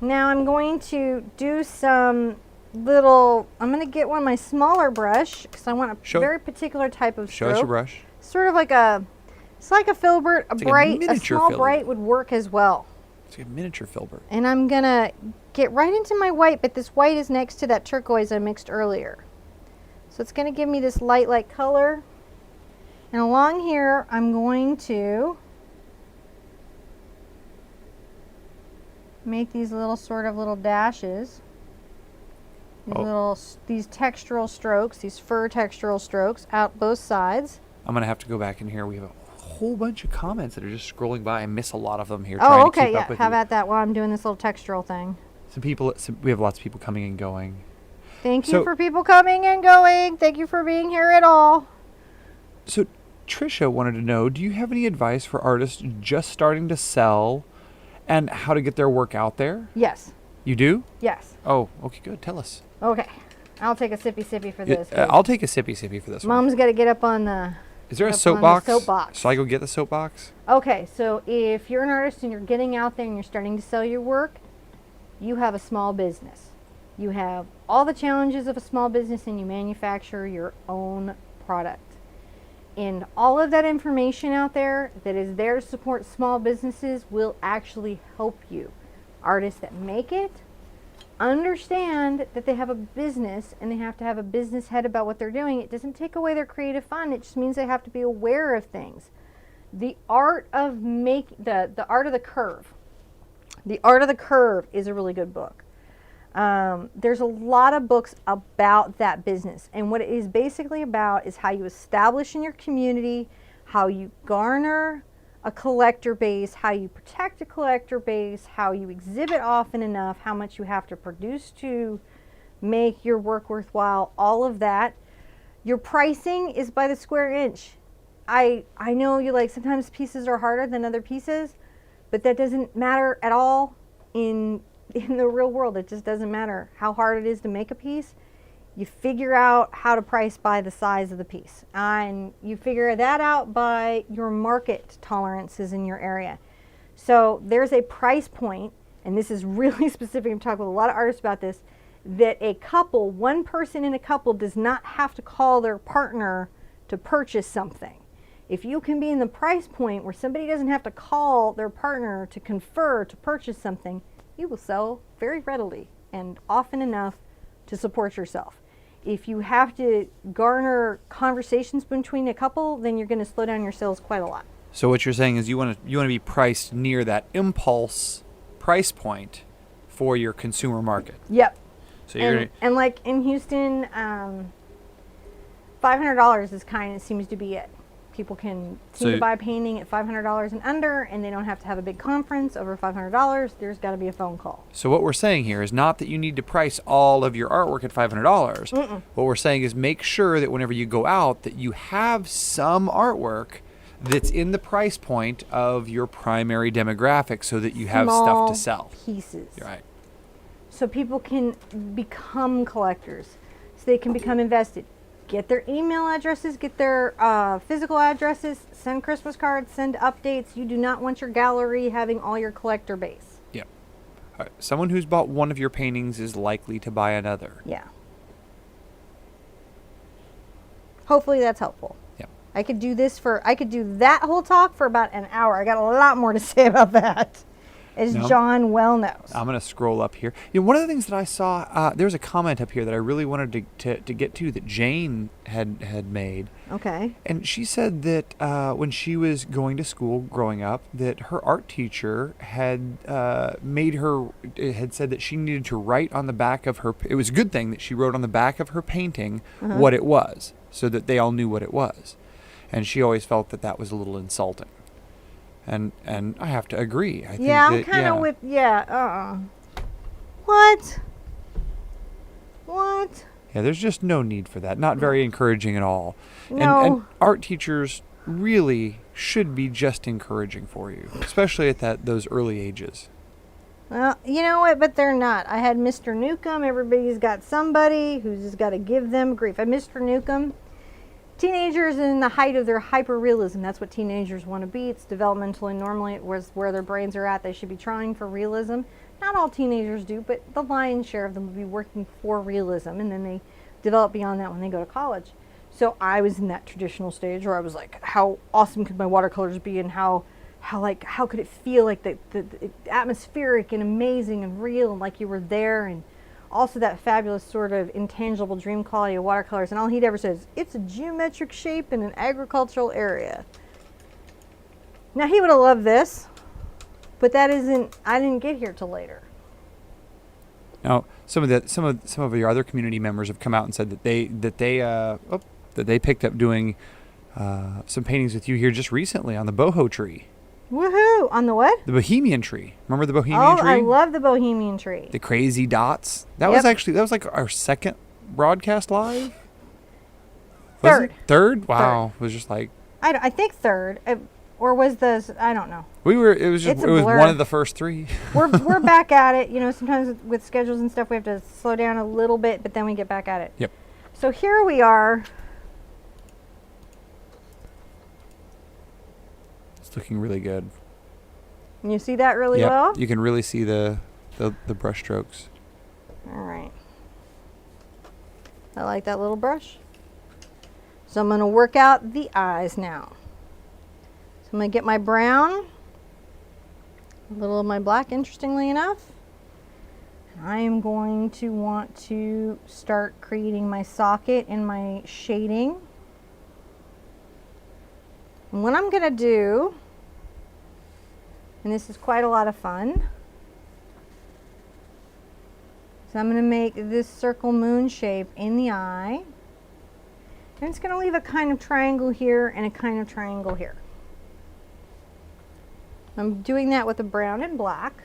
Now I'm going to do some I'm going to get one of my smaller brush because I want a very particular type of stroke. Show us your brush. Sort of like it's like a filbert, a small filbert. bright would work as well. It's like a miniature filbert. And I'm going to get right into my white, but this white is next to that turquoise I mixed earlier. So it's going to give me this light color. And along here, I'm going to make these little dashes. These textural strokes, these fur textural strokes out both sides. I'm going to have to go back in here. We have a whole bunch of comments that are just scrolling by. I miss a lot of them here. Oh, okay, yeah. How about that while I'm doing this little textural thing? We have lots of people coming and going. Thank you for people coming and going. Thank you for being here at all. So Trisha wanted to know, do you have any advice for artists just starting to sell and how to get their work out there? Yes. You do? Yes. Oh, okay, good. Tell us. Okay. I'll take a sippy for this. I'll take a sippy for this one. Mom's got to get up on the... Is there a soapbox? Soapbox. Shall I go get the soapbox? Okay, so if you're an artist and you're getting out there and you're starting to sell your work, you have a small business. You have all the challenges of a small business and you manufacture your own product. And all of that information out there that is there to support small businesses will actually help you. Artists that make it understand that they have a business and they have to have a business head about what they're doing. It doesn't take away their creative fun. It just means they have to be aware of things. The art of the art of the curve. The Art of the Curve is a really good book. There's a lot of books about that business, and what it is basically about is how you establish in your community, how you garner a collector base, how you protect a collector base, how you exhibit often enough, how much you have to produce to make your work worthwhile, all of that. Your pricing is by the square inch. I know sometimes pieces are harder than other pieces, but that doesn't matter at all in the real world. It just doesn't matter how hard it is to make a piece. You figure out how to price by the size of the piece. And you figure that out by your market tolerances in your area. So there's a price point, and this is really specific. I'm talking with a lot of artists about this, that one person in a couple does not have to call their partner to purchase something. If you can be in the price point where somebody doesn't have to call their partner to confer to purchase something, you will sell very readily and often enough to support yourself. If you have to garner conversations between a couple, then you're going to slow down your sales quite a lot. So what you're saying is you want to be priced near that impulse price point for your consumer market. Yep. So and like in Houston, $500 seems to be it People can So- seem to buy painting at $500 and under, and they don't have to have a big conference over $500. There's got to be a phone call. So what we're saying here is not that you need to price all of your artwork at $500. What we're saying is make sure that whenever you go out that you have some artwork that's in the price point of your primary demographic so that you have stuff to sell. Pieces. Right. So people can become collectors. So they can become invested. Get their email addresses, get their physical addresses, send Christmas cards, send updates. You do not want your gallery having all your collector base. Yep. All right. Someone who's bought one of your paintings is likely to buy another. Yeah. Hopefully that's helpful. Yep. I could do that whole talk for about an hour. I got a lot more to say about that, as No. John well knows. I'm going to scroll up here. One of the things that I saw, there was a comment up here that I really wanted to get to that Jane had made. Okay. And she said that when she was going to school growing up, that her art teacher had said that she needed to write on the back of her, it was a good thing that she wrote on the back of her painting what it was, so that they all knew what it was. And she always felt that that was a little insulting. And I have to agree. I think I'm kind of with, What? Yeah, there's just no need for that. Not very encouraging at all. No. And art teachers really should be just encouraging for you, especially at those early ages. Well, you know what? But they're not. I had Mr. Newcomb. Everybody's got somebody who's just got to give them grief. And Mr. Newcomb, teenagers in the height of their hyper-realism. That's what teenagers want to be. It's developmentally normally where their brains are at. They should be trying for realism. Not all teenagers do, but the lion's share of them will be working for realism, and then they develop beyond that when they go to college. So I was in that traditional stage where I was like, how awesome could my watercolors be, and how could it feel like the atmospheric and amazing and real, and like you were there, and also that fabulous sort of intangible dream quality of watercolors. And all he'd ever said is, it's a geometric shape in an agricultural area. Now he would have loved this, but I didn't get here till later. Now, some of your other community members have come out and said that they picked up doing some paintings with you here just recently on the boho tree. Woohoo! On the what? The Bohemian tree. Remember the Bohemian tree? Oh, I love the Bohemian tree. The crazy dots. That Yep. was like our second broadcast live. Third. Third? Wow. It was just like I think third, or was I don't know. it was It's a one blur. of the first three. We're back at it. You know, sometimes with schedules and stuff, we have to slow down a little bit, but then we get back at it. Yep. So here we are. It's looking really good. Can you see that really Yep. well? You can really see the brush strokes. All right. I like that little brush. So I'm going to work out the eyes now. So I'm going to get my brown, a little of my black, interestingly enough. And I am going to want to start creating my socket and my shading. And what I'm going to do, and this is quite a lot of fun, so I'm going to make this circle moon shape in the eye. And it's going to leave a kind of triangle here and a kind of triangle here. I'm doing that with the brown and black.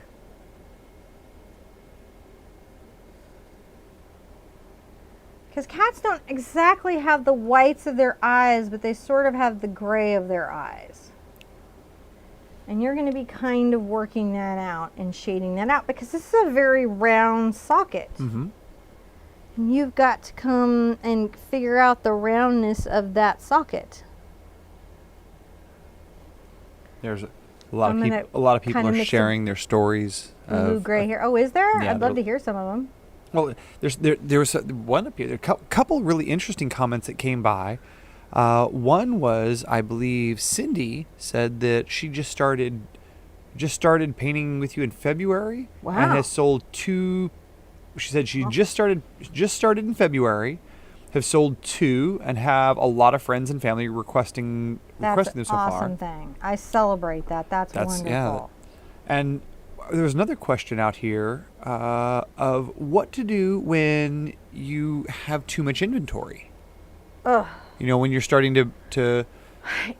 Because cats don't exactly have the whites of their eyes, but they sort of have the gray of their eyes. And you're going to be kind of working that out and shading that out, because this is a very round socket. Mm-hmm. And you've got to come and figure out the roundness of that socket. There's a lot I'm of gonna people. A lot of people kinda are mix sharing their stories. Blue gray here. Oh, is there? yeah, I'd love to hear some of them. Well, there was one up here. There are a couple really interesting comments that came by. One was, I believe, Cindy said that she just started painting with you in February. Wow. And has sold two. She said she just started in February, have sold two, and have a lot of friends and family requesting them so That's far. an awesome thing. I celebrate that. That's wonderful. Yeah. And there was another question out here of what to do when you have too much inventory. Ugh. You know, when you're starting to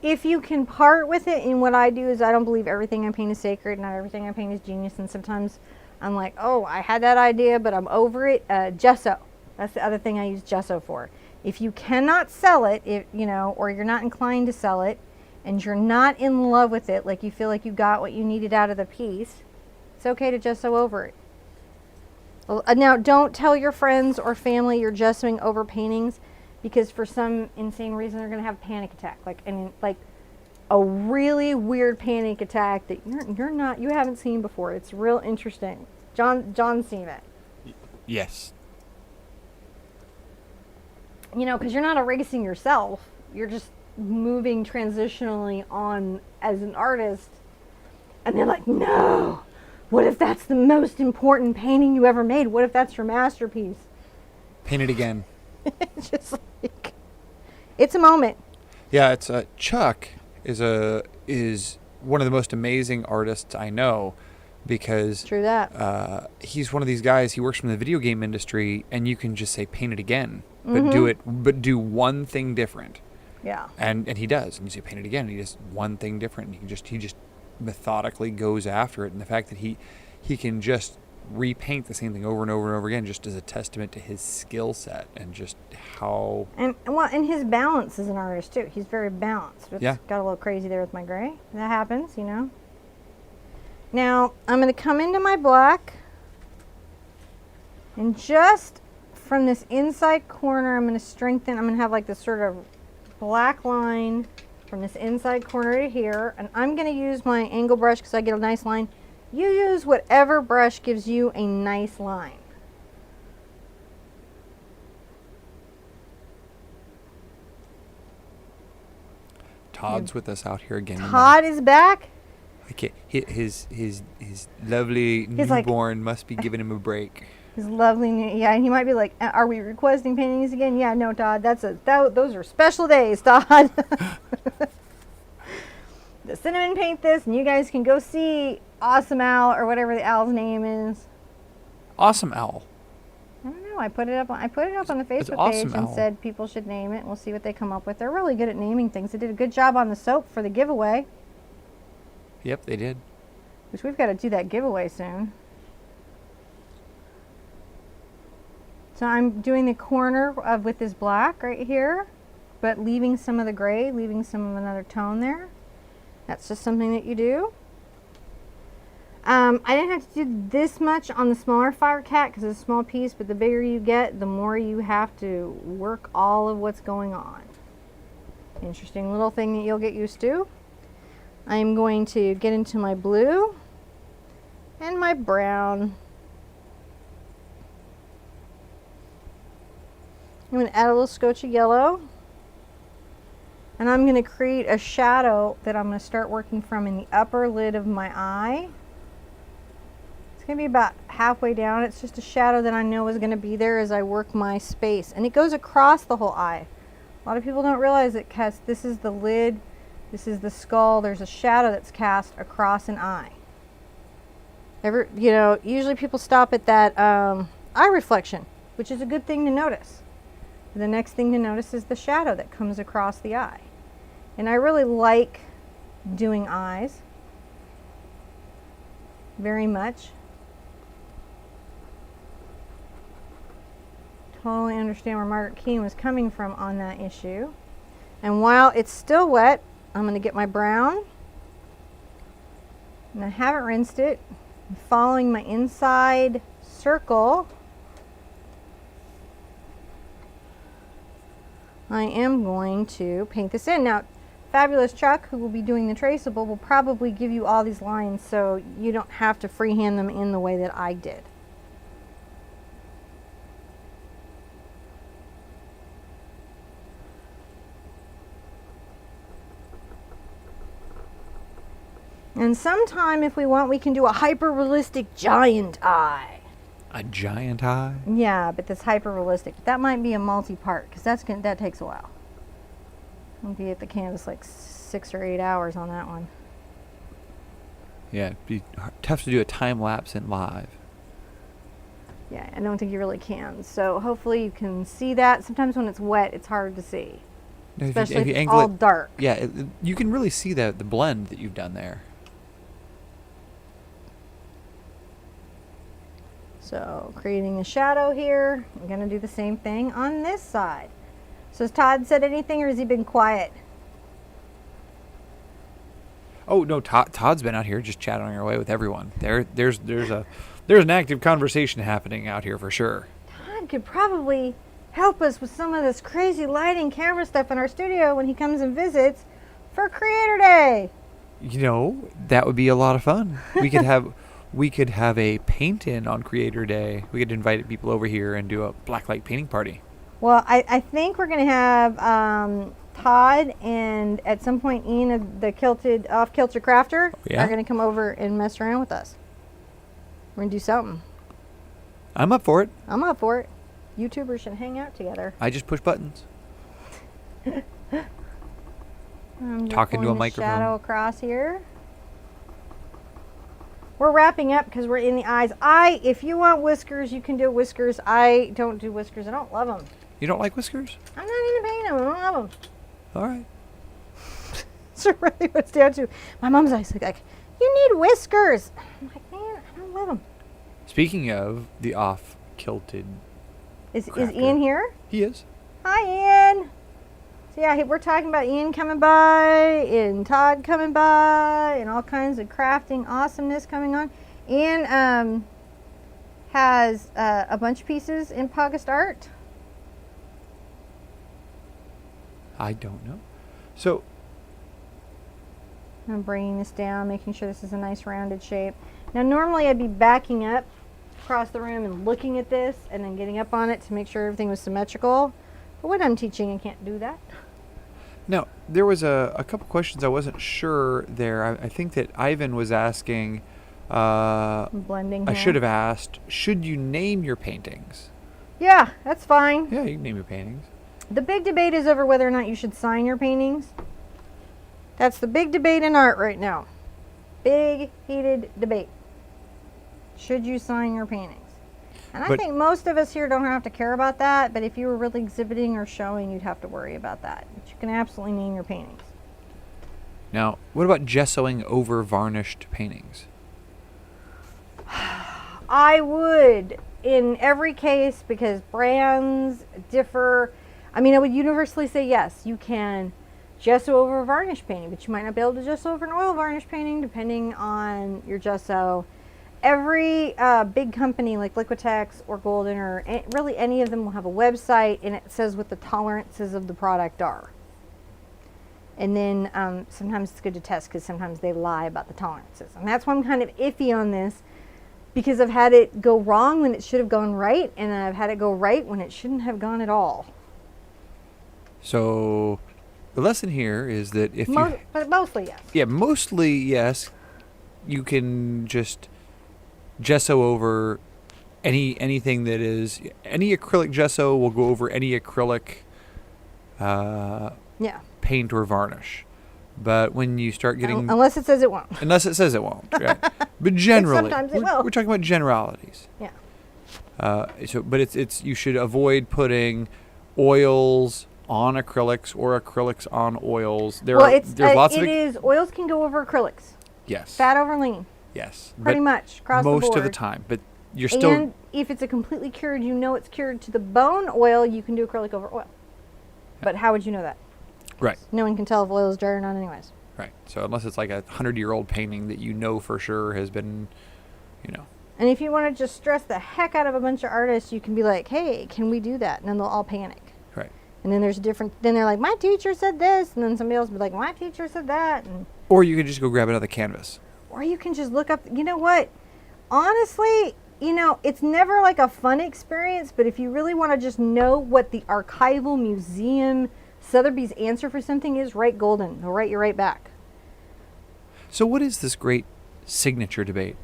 If you can part with it, and what I do is I don't believe everything I paint is sacred, not everything I paint is genius, and sometimes I'm like, oh, I had that idea, but I'm over it. Gesso. That's the other thing I use gesso for. If you cannot sell it, if you know, or you're not inclined to sell it, and you're not in love with it, like you feel like you got what you needed out of the piece, it's okay to gesso over it. Now, don't tell your friends or family you're gessoing over paintings, because for some insane reason they're going to have a panic attack, like a really weird panic attack that you haven't seen before. It's real interesting. John's seen it. Yes. You know, because you're not erasing yourself. You're just moving transitionally on as an artist. And they're like, no, what if that's the most important painting you ever made? What if that's your masterpiece? Paint it again. It's just like, it's a moment. Yeah, it's Chuck is one of the most amazing artists I know, because True that. he's one of these guys. He works from the video game industry, and you can just say paint it again, but do one thing different. Yeah. And he does, and you say paint it again, and he does one thing different. And he just methodically goes after it, and the fact that he can just repaint the same thing over and over and over again just as a testament to his skill set and just how. And his balance as an artist too. He's very balanced. It's got a little crazy there with my gray. That happens, you know. Now I'm going to come into my black, and just from this inside corner I'm going to strengthen. I'm going to have like this sort of black line from this inside corner to here, and I'm going to use my angle brush because I get a nice line. You use whatever brush gives you a nice line. Todd's with us out here again. Todd is back. Okay, his lovely He's newborn like, must be giving him a break. His lovely new, yeah, and he might be like, are we requesting paintings again? Yeah, no, Todd, those are special days, Todd. The cinnamon paint this, and you guys can go see Awesome Owl, or whatever the owl's name is. Awesome Owl. I don't know. I put it up on the Facebook Awesome page and Owl. said people should name it, and we'll see what they come up with. They're really good at naming things. They did a good job on the soap for the giveaway, Yep, they did. which we've got to do that giveaway soon. So I'm doing the corner with this black right here, but leaving some of the gray, leaving some of another tone there. That's just something that you do. I didn't have to do this much on the smaller Fire Cat because it's a small piece, but the bigger you get, the more you have to work all of what's going on. Interesting little thing that you'll get used to. I'm going to get into my blue and my brown. I'm going to add a little scotch of yellow. And I'm going to create a shadow that I'm going to start working from in the upper lid of my eye. It's going to be about halfway down. It's just a shadow that I know is going to be there as I work my space. And it goes across the whole eye. A lot of people don't realize it, because this is the lid, this is the skull. There's a shadow that's cast across an eye. Usually people stop at that eye reflection, which is a good thing to notice. The next thing to notice is the shadow that comes across the eye. And I really like doing eyes very much. Totally understand where Margaret Keane was coming from on that issue. And while it's still wet, I'm going to get my brown. And I haven't rinsed it. I'm following my inside circle. I am going to paint this in. Now, Fabulous Chuck, who will be doing the traceable, will probably give you all these lines so you don't have to freehand them in the way that I did. And sometime, if we want, we can do a hyper-realistic giant eye. A giant eye? Yeah, but that's hyper-realistic. That might be a multi-part, because that takes a while. I'll be at the canvas like 6 or 8 hours on that one. Yeah, it'd be tough to do a time lapse in live. Yeah, I don't think you really can. So hopefully you can see that. Sometimes when it's wet, it's hard to see. especially if if you it's angle all it, dark. yeah, you can really see the blend that you've done there. So creating a shadow here. I'm going to do the same thing on this side. So has Todd said anything, or has he been quiet? Oh no, Todd's been out here just chatting away with everyone. There's an active conversation happening out here for sure. Todd could probably help us with some of this crazy lighting, camera stuff in our studio when he comes and visits for Creator Day. You know, that would be a lot of fun. We could have a paint-in on Creator Day. We could invite people over here and do a blacklight painting party. Well, I think we're going to have Todd and at some point Ian of the Off-Kilter Crafter are going to come over and mess around with us. We're going to do something. I'm up for it. I'm up for it. YouTubers should hang out together. I just push buttons. I'm just Talking to pulling a the microphone. shadow across here. We're wrapping up because we're in the eyes. If you want whiskers, you can do whiskers. I don't do whiskers. I don't love them. You don't like whiskers? I'm not into painting them. I don't love them. All right. So really what it's down to. My mom's always like, you need whiskers. I'm like, man, I don't love them. Speaking of the off-kilted Is crafter. Ian here? He is. Hi, Ian. So yeah, we're talking about Ian coming by and Todd coming by and all kinds of crafting awesomeness coming on. Ian has a bunch of pieces in August art. I don't know. So I'm bringing this down, making sure this is a nice rounded shape. Now normally I'd be backing up across the room and looking at this and then getting up on it to make sure everything was symmetrical. But when I'm teaching, I can't do that. now there was a couple questions I wasn't sure there. I think that Ivan was asking. I'm blending I here. should have asked. Should you name your paintings? Yeah, that's fine. Yeah, you can name your paintings. The big debate is over whether or not you should sign your paintings. That's the big debate in art right now. Big, heated debate. Should you sign your paintings? And I think most of us here don't have to care about that, but if you were really exhibiting or showing, you'd have to worry about that. But you can absolutely name your paintings. Now, what about gessoing over varnished paintings? I would in every case because brands differ. I mean, I would universally say yes, you can gesso over a varnish painting, but you might not be able to gesso over an oil varnish painting depending on your gesso. Every big company like Liquitex or Golden or really any of them will have a website and it says what the tolerances of the product are. And then sometimes it's good to test because sometimes they lie about the tolerances. And that's why I'm kind of iffy on this because I've had it go wrong when it should have gone right and I've had it go right when it shouldn't have gone at all. So the lesson here is that if But mostly yes. yeah, mostly yes, you can just gesso over anything that is any acrylic gesso will go over any acrylic paint or varnish. But when you start getting unless it says it won't. unless it says it won't, right? But generally, sometimes it will. We're talking about generalities. Yeah. But it's you should avoid putting oils on acrylics or acrylics on oils. There's lots of oils can go over acrylics. yes, Fat over lean. yes, Pretty but much across the board. most of the time. But you're still And if it's a completely cured, you know it's cured to the bone oil, you can do acrylic over oil. But how would you know that? right. No one can tell if oil is dry or not anyways. Right. So unless it's like a 100-year-old painting that you know for sure has been, And if you want to just stress the heck out of a bunch of artists, you can be like, hey, can we do that? And then they'll all panic. right. And then then they're like, my teacher said this. And then somebody else will be like, my teacher said that. And Or you could just go grab another canvas. or you can just look up, you know what? Honestly, it's never like a fun experience, but if you really want to just know what the archival museum Sotheby's answer for something is, write Golden. They'll write you right back. So what is this great signature debate?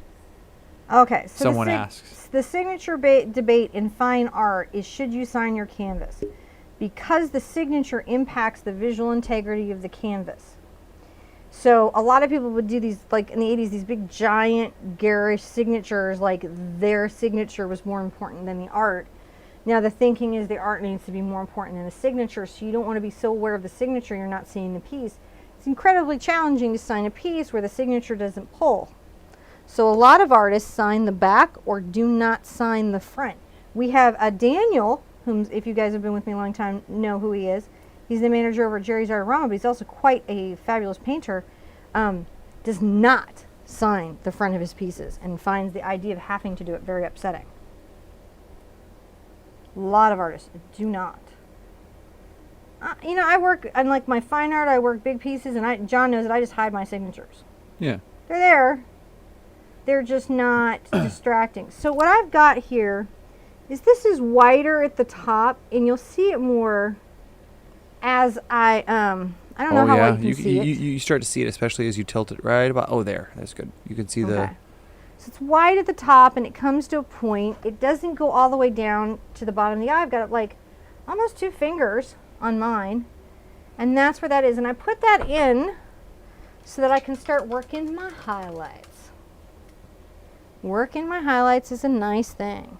Okay. So Someone asks. The signature debate in fine art is should you sign your canvas? Because the signature impacts the visual integrity of the canvas. So a lot of people would do these, like in the 80s, these big giant garish signatures, like their signature was more important than the art. Now the thinking is the art needs to be more important than the signature, so you don't want to be so aware of the signature you're not seeing the piece. It's incredibly challenging to sign a piece where the signature doesn't pull. So a lot of artists sign the back or do not sign the front. We have a Daniel, whom, if you guys have been with me a long time, know who he is. He's the manager over at Jerry's Artarama, but he's also quite a fabulous painter. Does not sign the front of his pieces and finds the idea of having to do it very upsetting. A lot of artists do not. You know, I work, unlike my fine art, I work big pieces, and John knows that I just hide my signatures. Yeah. They're there. They're just not distracting. So what I've got here is this is whiter at the top, and you'll see it more as I don't know how well you can see it. You start to see it, especially as you tilt it right about, oh, there. That's good. You can see the... So it's white at the top, and it comes to a point. It doesn't go all the way down to the bottom of the eye. I've got like almost 2 fingers on mine, and that's where that is. And I put that in so that I can start working my highlights. Working my highlights is a nice thing.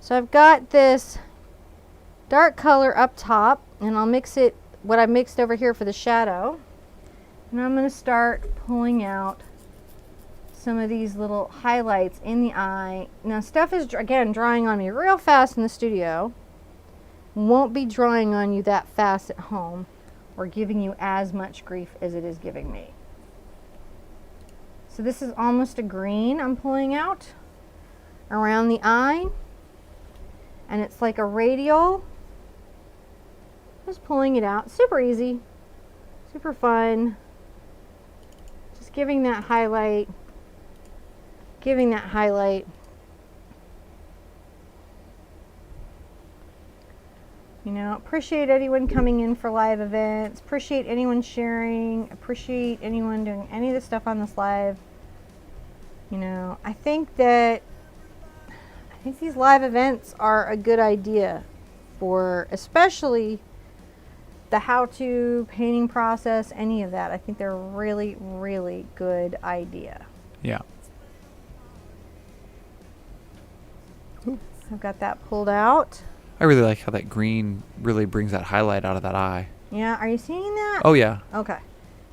So I've got this dark color up top, and I'll mix it, what I mixed over here for the shadow. And I'm going to start pulling out some of these little highlights in the eye. Now stuff is, again, drying on me real fast in the studio. Won't be drying on you that fast at home or giving you as much grief as it is giving me. So this is almost a green I'm pulling out around the eye, and it's like a radial. Just pulling it out. Super easy, super fun. Just giving that highlight, giving that highlight. You know, appreciate anyone coming in for live events, appreciate anyone sharing, appreciate anyone doing any of the stuff on this live. You know, I think these live events are a good idea for especially the how-to painting process, any of that. I think they're a really, really good idea. Yeah. Ooh. I've got that pulled out. I really like how that green really brings that highlight out of that eye. Yeah, are you seeing that? Oh, yeah. Okay.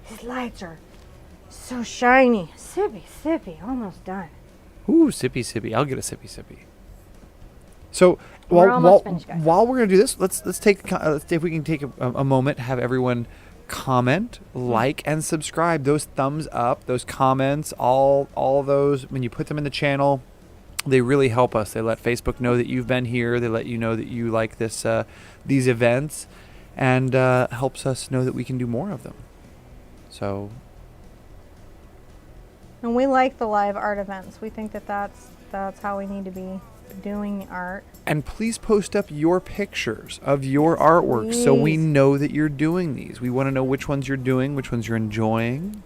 His lights are so shiny. Sippy, sippy, almost done. Ooh, sippy, sippy. I'll get a sippy, sippy. So We're finished, while we're going to do this, let's take, if we can take a moment, have everyone comment, like, and subscribe. Those thumbs up, those comments, all of those, when you put them in the channel, they really help us. They let Facebook know that you've been here. They let you know that you like this, these events, and helps us know that we can do more of them. So. And we like the live art events. We think that that's how we need to be doing the art. And please post up your pictures of your artwork so we know that you're doing these. We want to know which ones you're doing, which ones you're enjoying.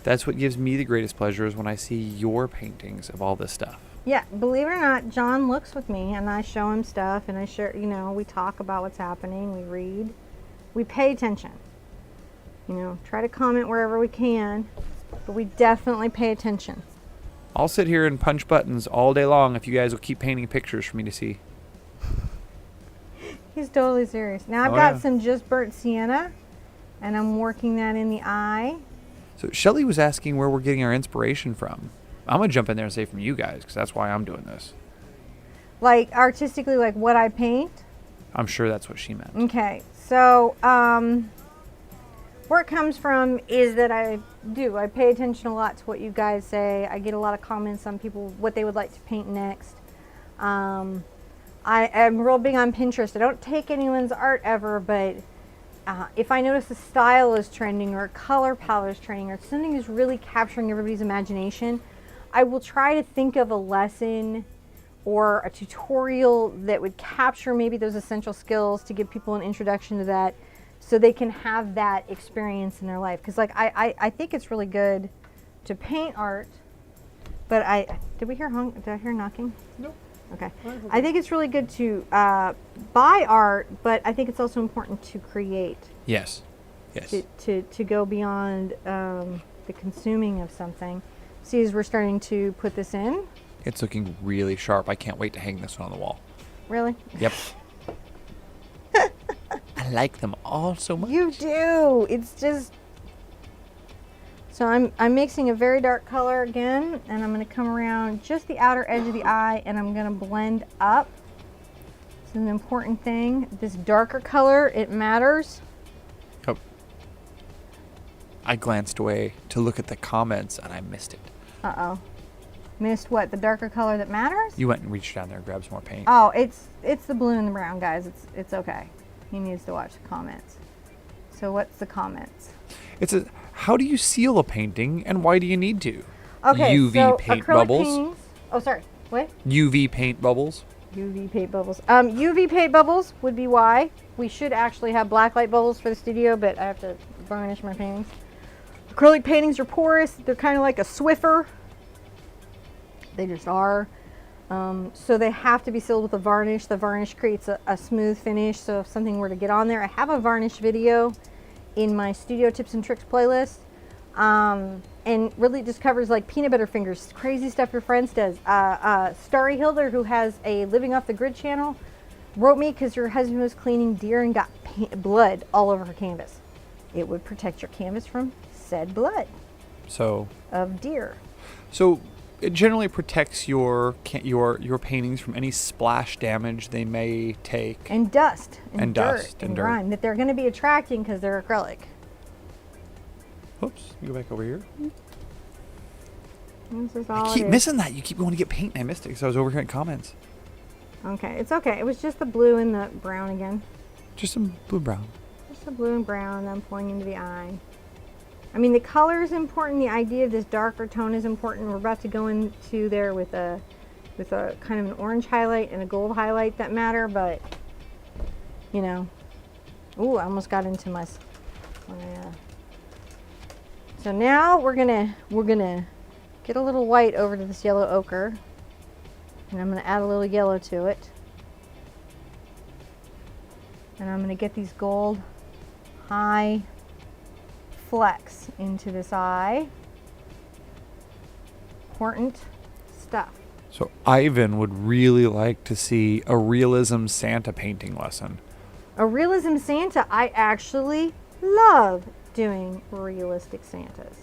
That's what gives me the greatest pleasure, is when I see your paintings of all this stuff. Yeah, believe it or not, John looks with me and I show him stuff, and I share, you know, we talk about what's happening, we read, we pay attention. You know, try to comment wherever we can, but we definitely pay attention. I'll sit here and punch buttons all day long if you guys will keep painting pictures for me to see. He's totally serious. Now I've got some just burnt sienna, and I'm working that in the eye. So Shelly was asking where we're getting our inspiration from. I'm going to jump in there and say from you guys, because that's why I'm doing this. Like artistically, like what I paint? I'm sure that's what she meant. Okay, so where it comes from is that I pay attention a lot to what you guys say. I get a lot of comments on people, what they would like to paint next. I am real big on Pinterest. I don't take anyone's art ever, but if I notice a style is trending or a color palette is trending or something is really capturing everybody's imagination, I will try to think of a lesson or a tutorial that would capture maybe those essential skills to give people an introduction to that, so they can have that experience in their life. Because like I think it's really good to paint art, but did I hear knocking? No. Okay. I think it's really good to buy art, but I think it's also important to create. Yes. Yes. To go beyond the consuming of something. See, as we're starting to put this in. It's looking really sharp. I can't wait to hang this one on the wall. Really? Yep. I like them all so much. You do. It's just. So I'm mixing a very dark color again, and I'm going to come around just the outer edge of the eye, and I'm going to blend up. It's an important thing. This darker color, it matters. Oh. I glanced away to look at the comments, and I missed it. Uh-oh. Missed what? The darker color that matters? You went and reached down there and grabbed some more paint. Oh, it's the blue and the brown, guys. It's okay. He needs to watch the comments. So what's the comments? It's a how do you seal a painting and why do you need to? Okay, UV so paint acrylic bubbles. paintings. Oh, sorry. What? UV paint bubbles. UV paint bubbles. UV paint bubbles would be why. We should actually have blacklight bubbles for the studio, but I have to varnish my paintings. Acrylic paintings are porous. They're kind of like a Swiffer. They just are. So they have to be sealed with a varnish. The varnish creates a smooth finish. So if something were to get on there, I have a varnish video in my Studio Tips and Tricks playlist. And really just covers like peanut butter fingers, crazy stuff your friends does. Starry Hilder, who has a Living Off the Grid channel, wrote me because her husband was cleaning deer and got blood all over her canvas. It would protect your canvas from said blood So of deer. So it generally protects your paintings from any splash damage they may take. And dust and dirt dust and and dirt. grime that they're going to be attracting because they're acrylic. Oops, you go back over here. This is all I it keep is. missing that. You keep going to get paint and I missed it because I was over here in comments. Okay, it's okay. It was just the blue and the brown again. Just some blue brown. Just the blue and brown that I'm pulling into the eye. I mean, the color is important. The idea of this darker tone is important. We're about to go into there with a kind of an orange highlight and a gold highlight that matter, but you know. Ooh, I almost got into my. So now we're gonna get a little white over to this yellow ochre, and I'm gonna add a little yellow to it, and I'm gonna get these gold high flecks into this eye. Important stuff. So Ivan would really like to see a realism Santa painting lesson. A realism Santa, I actually love doing realistic Santas.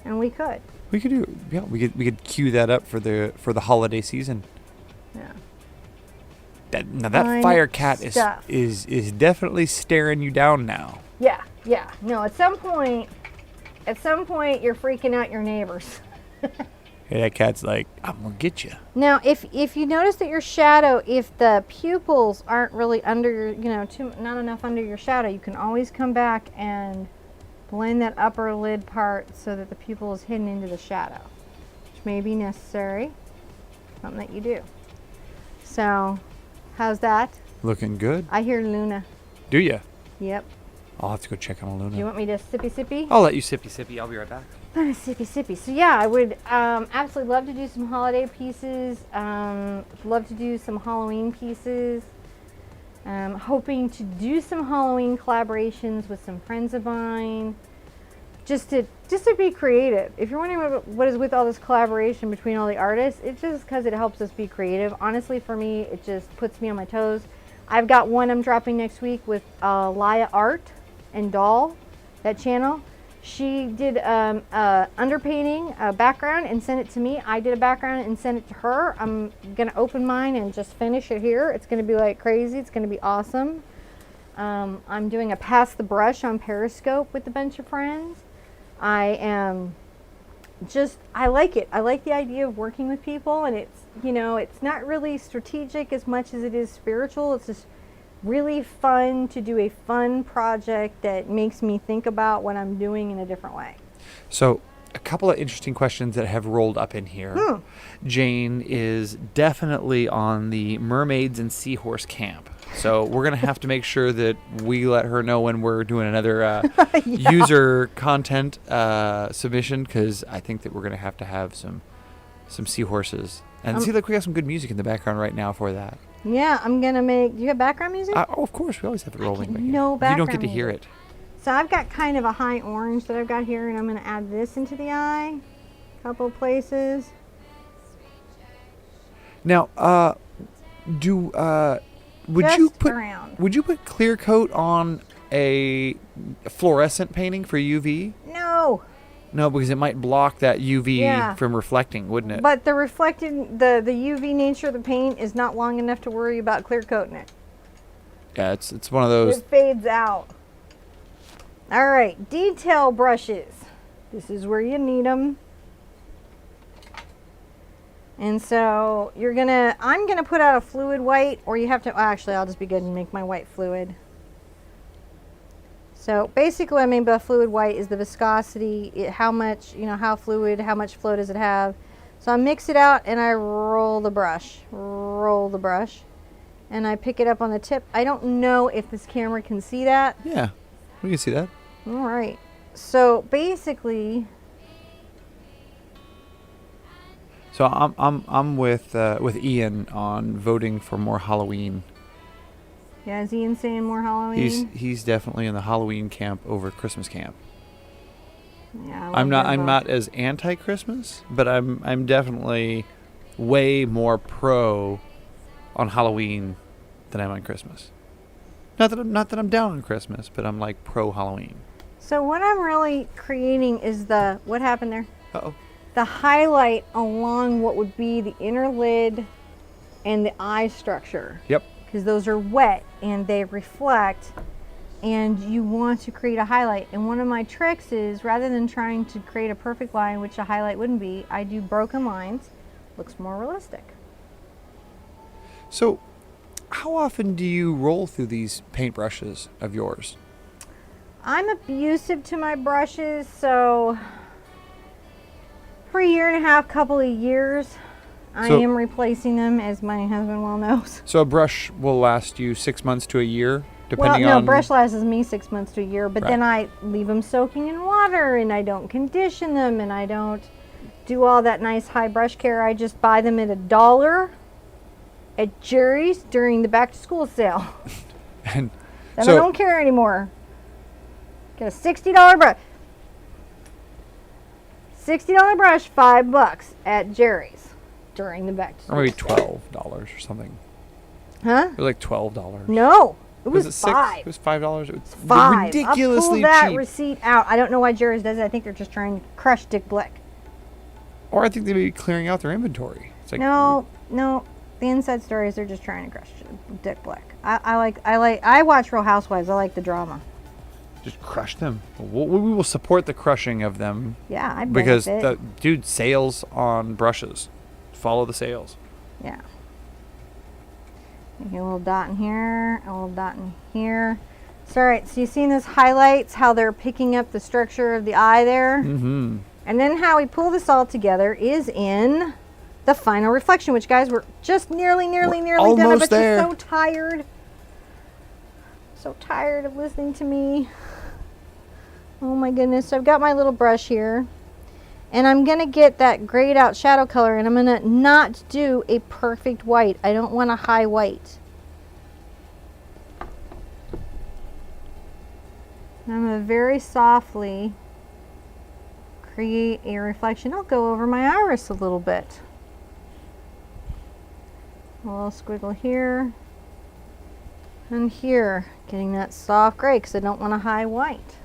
And we could. We could do, yeah. We could cue that up for the holiday season. Yeah. Now Fun that fire cat stuff. is definitely staring you down now. Yeah, yeah. No, at some point you're freaking out your neighbors. Hey, that cat's like, I'm gonna get you. Now, if you notice that your shadow, if the pupils aren't really under your, not enough under your shadow, you can always come back and blend that upper lid part so that the pupil is hidden into the shadow, which may be necessary. Something that you do. So, how's that? Looking good. I hear Luna. Do ya? Yep. I'll have to go check on Do you Luna. want me to sippy? I'll let you sippy. I'll be right back. Sippy. So yeah, I would absolutely love to do some holiday pieces. Love to do some Halloween pieces. Hoping to do some Halloween collaborations with some friends of mine. Just to be creative. If you're wondering what is with all this collaboration between all the artists, it's just because it helps us be creative. Honestly, for me, it just puts me on my toes. I've got one I'm dropping next week with Laya Art and Doll, that channel. She did underpainting a background and sent it to me. I did a background and sent it to her. I'm gonna open mine and just finish it here. It's gonna be like crazy. It's gonna be awesome. I'm doing a pass the brush on Periscope with a bunch of friends. I like it. I like the idea of working with people, and it's not really strategic as much as it is spiritual. It's just really fun to do a fun project that makes me think about what I'm doing in a different way. So, a couple of interesting questions that have rolled up in here. Jane is definitely on the mermaids and seahorse camp. So we're going to have to make sure that we let her know when we're doing another user content submission, because I think that we're going to have some seahorses. And see, look, we got some good music in the background right now for that. Yeah, I'm going to make... Do you have background music? Oh, of course. We always have it rolling. Back no here. background You don't get to hear music. it. So I've got kind of a high orange that I've got here, and I'm going to add this into the eye couple places. Now, would Just you put around. would you put clear coat on a fluorescent painting for UV? No. No, because it might block that UV Yeah. from reflecting, wouldn't it? But the reflected, the UV nature of the paint is not long enough to worry about clear coating it. Yeah, it's one of those. It fades out. All right, detail brushes. This is where you need them. And so I'm gonna put out a fluid white, or you have to, actually I'll just be good and make my white fluid. So basically what I mean by fluid white is the viscosity, how much, how fluid, how much flow does it have. So I mix it out and I roll the brush, and I pick it up on the tip. I don't know if this camera can see that. Yeah, we can see that. All right, so basically, So I'm with Ian on voting for more Halloween. yeah, is Ian saying more Halloween? He's definitely in the Halloween camp over Christmas camp. Yeah, I'm not as anti-Christmas, but I'm definitely way more pro on Halloween than I'm on Christmas. Not that I'm down on Christmas, but I'm like pro Halloween. So what I'm really creating is what happened there? Uh-oh. The highlight along what would be the inner lid and the eye structure. Yep. Because those are wet and they reflect, and you want to create a highlight. And one of my tricks is, rather than trying to create a perfect line, which a highlight wouldn't be, I do broken lines. Looks more realistic. So, how often do you roll through these paintbrushes of yours? I'm abusive to my brushes, so for a year and a half, couple of years, I am replacing them, as my husband well knows. So a brush will last you 6 months to a year, depending Well, no, on... brush lasts me 6 months to a year, but Right. then I leave them soaking in water, and I don't condition them, and I don't do all that nice high brush care. I just buy them at $1 at Jerry's during the back to school sale. And Then so, I don't care anymore. Get a $60 brush. $60 brush, $5 at Jerry's during the back to school or maybe sale. $12 or something. Huh? It was like $12. No, it was it $5. $6? It was $5. It was $5. ridiculously I'll pull that cheap. receipt out. I don't know why Jerry's does it. I think they're just trying to crush Dick Blick. Or I think they may be clearing out their inventory. It's like, No. The inside story is they're just trying to crush Dick Blick. I watch Real Housewives. I like the drama. just crush them. We will support the crushing of them. Yeah, I because benefit. dude, sales on brushes. Follow the sales. Yeah. Make a little dot in here, a little dot in here. So, all right, so you've seen those highlights, how they're picking up the structure of the eye there? Mm-hmm. And then how we pull this all together is in the final reflection, which, guys, we're just nearly done. I almost bet there. you're so tired. So tired of listening to me. Oh my goodness. So I've got my little brush here. And I'm going to get that grayed out shadow color, and I'm going to not do a perfect white. I don't want a high white. And I'm going to very softly create a reflection. I'll go over my iris a little bit. A little squiggle here and here. Getting that soft gray because I don't want a high white.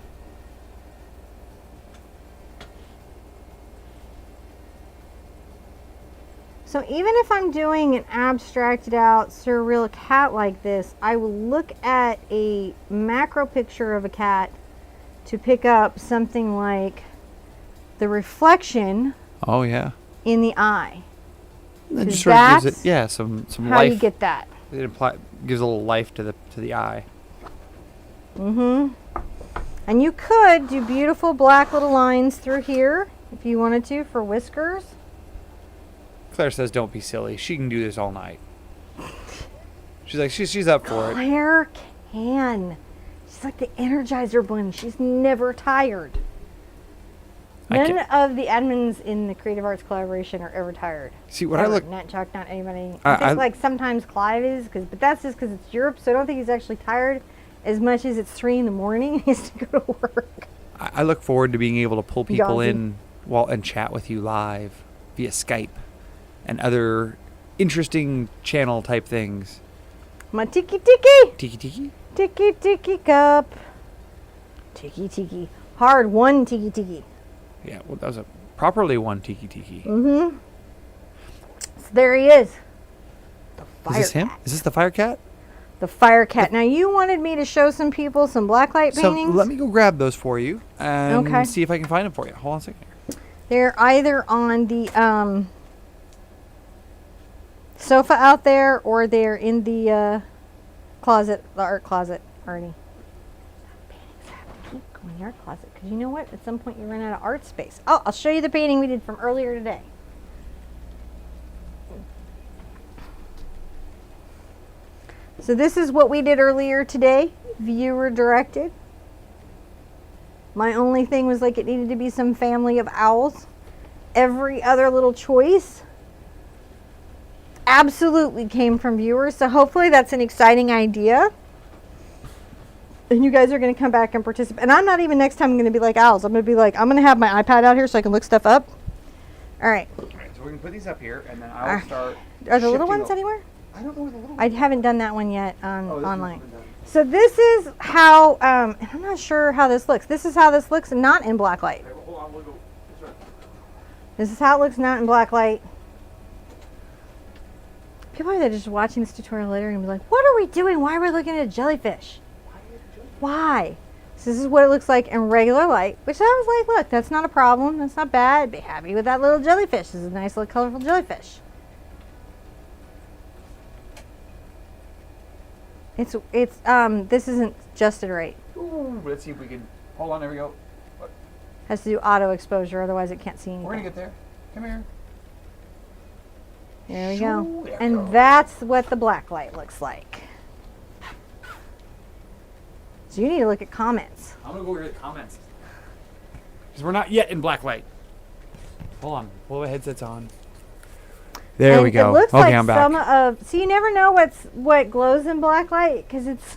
So even if I'm doing an abstracted out surreal cat like this, I will look at a macro picture of a cat to pick up something like the reflection Oh yeah. in the eye. That just 'Cause sort of gives that's it, yeah, some How life. you get that? It gives a little life to the eye. Mm-hmm. And you could do beautiful black little lines through here if you wanted to for whiskers. Claire says, "Don't be silly. She can do this all night." She's like, she's up for it. Claire can. She's like the Energizer Bunny. She's never tired. None of the admins in the Creative Arts Collaboration are ever tired. See, what Ever. I look, Not Chuck, not anybody. I think like sometimes Clive is, but that's just because it's Europe, so I don't think he's actually tired as much as it's 3 in the morning and he has to go to work. I look forward to being able to pull people Yazi. in and chat with you live via Skype and other interesting channel type things. My tiki tiki. Tiki tiki? Tiki tiki cup. Tiki tiki. Hard one tiki tiki. Yeah, well, that was a properly one tiki tiki. Mm-hmm. So there he is. The fire Is this him? cat. Is this the fire cat? The fire cat. Now you wanted me to show some people some blacklight paintings. So let me go grab those for you and Okay. see if I can find them for you. Hold on a second here. They're either on the sofa out there, or they're in the closet, the art closet, Arnie. Paintings have to keep going in the art closet, because you know what? At some point you run out of art space. Oh, I'll show you the painting we did from earlier today. So this is what we did earlier today, viewer directed. My only thing was like it needed to be some family of owls. Every other little choice absolutely came from viewers. So hopefully that's an exciting idea. And you guys are going to come back and participate. And I'm not even next time going to be like owls. I'm going to be like, I'm going to have my iPad out here so I can look stuff up. All right. All right, so we can put these up here, and then I'll start. Are the little shifting ones anywhere? I don't know where the little I haven't done that one yet on Oh, this online. one's been done. So this is how, and I'm not sure how this looks. This is how this looks not in black light. Okay, well, hold on, we'll go. This way. This is how it looks not in black light. People are just watching this tutorial later and be like, what are we doing? Why are we looking at a jellyfish? Why? So this is what it looks like in regular light, which I was like, look, that's not a problem. That's not bad. Be happy with that little jellyfish. This is a nice little colorful jellyfish. This isn't adjusted right. Ooh, let's see if we can. Hold on, there we go. Has to do auto exposure, otherwise it can't see anything. We're gonna get there. Come here. There we Shoo, go. there we And go. that's what the black light looks like. So you need to look at comments. I'm gonna go over here to the comments. Because we're not yet in black light. Hold on. Pull the headsets on. There And we go. It looks Okay, like I'm back. some of. So you never know what glows in black light, because it's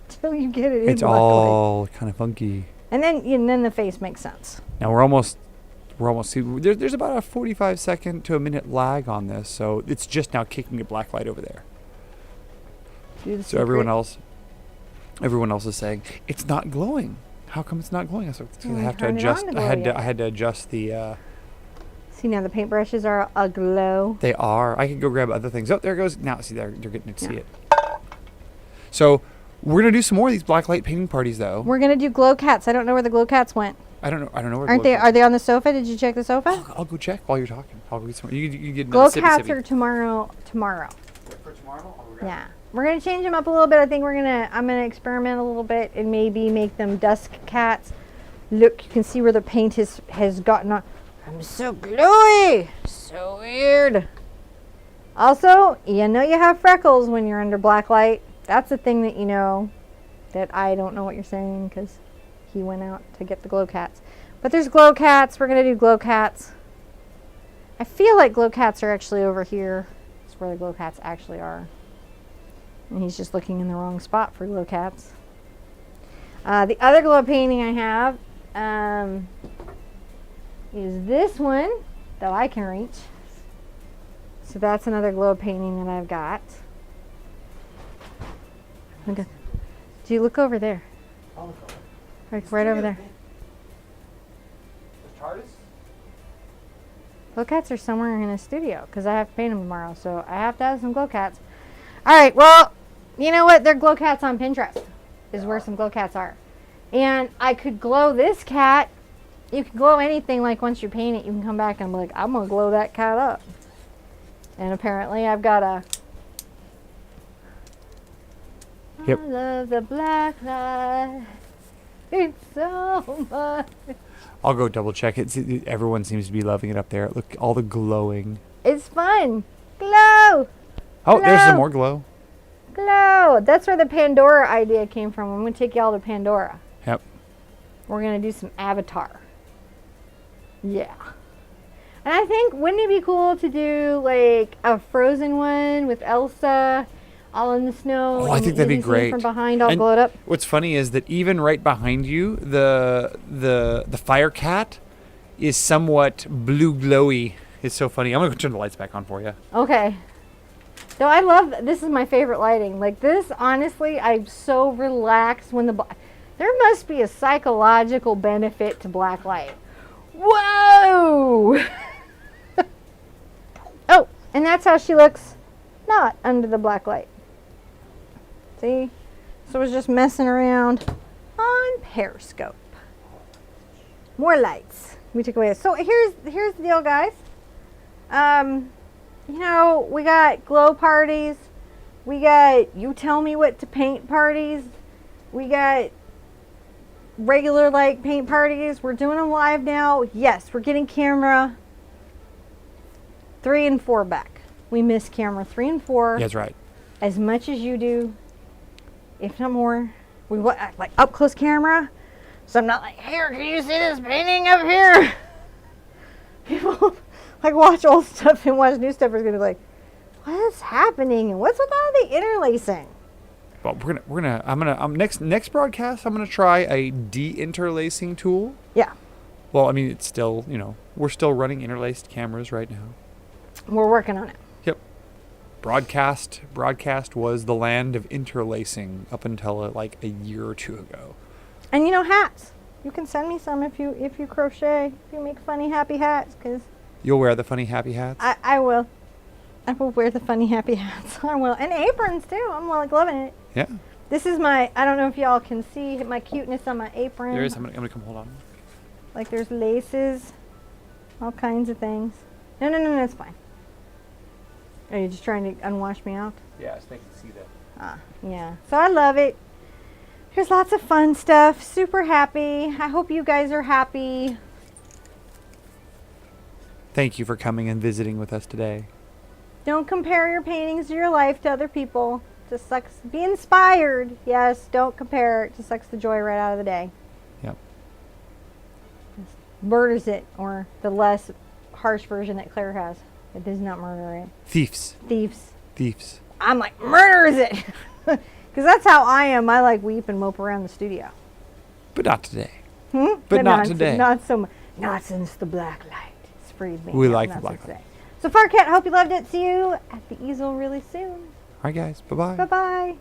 until you get it in It's black light. all kind of funky. And then the face makes sense. Now we're almost. See, there's about a 45 second to a minute lag on this, so it's just now kicking a black light over there. Do the So everyone secret. else is saying it's not glowing. How come it's not glowing? So I have to turn it adjust. on to I had glow to. I yet. had to adjust the. See, now the paintbrushes are aglow. They are. I can go grab other things. Oh, there it goes. Now see there. You're getting to see Yeah. it. So we're gonna do some more of these blacklight painting parties, though. We're gonna do glow cats. I don't know where the glow cats went. I don't know. I don't know where. Aren't glow they? cats- Are they on the sofa? Did you check the sofa? I'll go check while you're talking. I'll get some. You get Glow another sippy cats sippy. are tomorrow. For tomorrow. I'll go grab Yeah. We're gonna change them up a little bit. I think I'm gonna experiment a little bit and maybe make them dusk cats. Look, you can see where the paint has gotten on. I'm so glowy. So weird. Also, you know you have freckles when you're under black light. That's a thing that you know that I don't know what you're saying because he went out to get the glow cats. But there's glow cats. We're gonna do glow cats. I feel like glow cats are actually over here. That's where the glow cats actually are. And he's just looking in the wrong spot for glow cats. The other glow painting I have is this one that I can reach. So that's another glow painting that I've got. Okay. Do you look over there? Right over there. Glow cats are somewhere in a studio because I have to paint them tomorrow. So I have to have some glow cats. All right, well, you know what? They're glow cats on Pinterest is where some glow cats are. And I could glow this cat. You can glow anything, like once you paint it, you can come back and be like, I'm going to glow that cat up. And apparently I've got a... Yep. I love the black light. It's so much. I'll go double check it. Everyone seems to be loving it up there. Look, all the glowing. It's fun. Glow. Oh, there's some Glow. more glow. Glow. That's where the Pandora idea came from. I'm going to take y'all to Pandora. Yep. We're going to do some Avatar. Yeah. And I think, wouldn't it be cool to do like a Frozen one with Elsa all in the snow? Oh, I and think that'd be you can see great. From behind, all And glowed up. What's funny is that even right behind you, the fire cat is somewhat blue glowy. It's so funny. I'm going to turn the lights back on for you. Okay. So I love, this is my favorite lighting. Like this, honestly, I'm so relaxed when there must be a psychological benefit to black light. Whoa! Oh, and that's how she looks not under the black light. See? So I was just messing around on Periscope. More lights. We took away. So here's the deal, guys. You know, we got glow parties. We got you tell me what to paint parties. We got regular like paint parties. We're doing them live now. Yes, we're getting camera 3 and 4 back. We miss camera 3 and 4. That's right. As much as you do, if not more. We want like up close camera. So I'm not like, here, can you see this painting up here? People like watch old stuff and watch new stuff are gonna be like, what's happening and what's with all the interlacing? Well, next broadcast, I'm gonna try a de-interlacing tool. Yeah. Well, I mean, it's still, you know, we're still running interlaced cameras right now. We're working on it. Yep. Broadcast was the land of interlacing up until like a year or two ago. And you know, hats. You can send me some if you crochet, if you make funny happy hats, because You'll wear the funny happy hats? I will. I will wear the funny happy hats. I will. And aprons too. I'm like loving it. Yeah. This is my, I don't know if y'all can see my cuteness on my apron. There is. I'm gonna come hold on. Like there's laces, all kinds of things. No, it's fine. Are you just trying to unwash me out? Yeah, I was making you see that. Ah, yeah. So I love it. There's lots of fun stuff. Super happy. I hope you guys are happy. Thank you for coming and visiting with us today. Don't compare your paintings to your life to other people. Just sucks. Be inspired. Yes, don't compare. It just sucks the joy right out of the day. Yep. Just murders it, or the less harsh version that Claire has. It does not murder it. Thieves. I'm like, murders it. Because that's how I am. I like weep and mope around the studio. But not today. But not today. Not so much. Not since the black light. It's freed me. We No, like not the black since light. today. So Farcat, hope you loved it. See you at the easel really soon. All right, guys. Bye-bye. Bye-bye.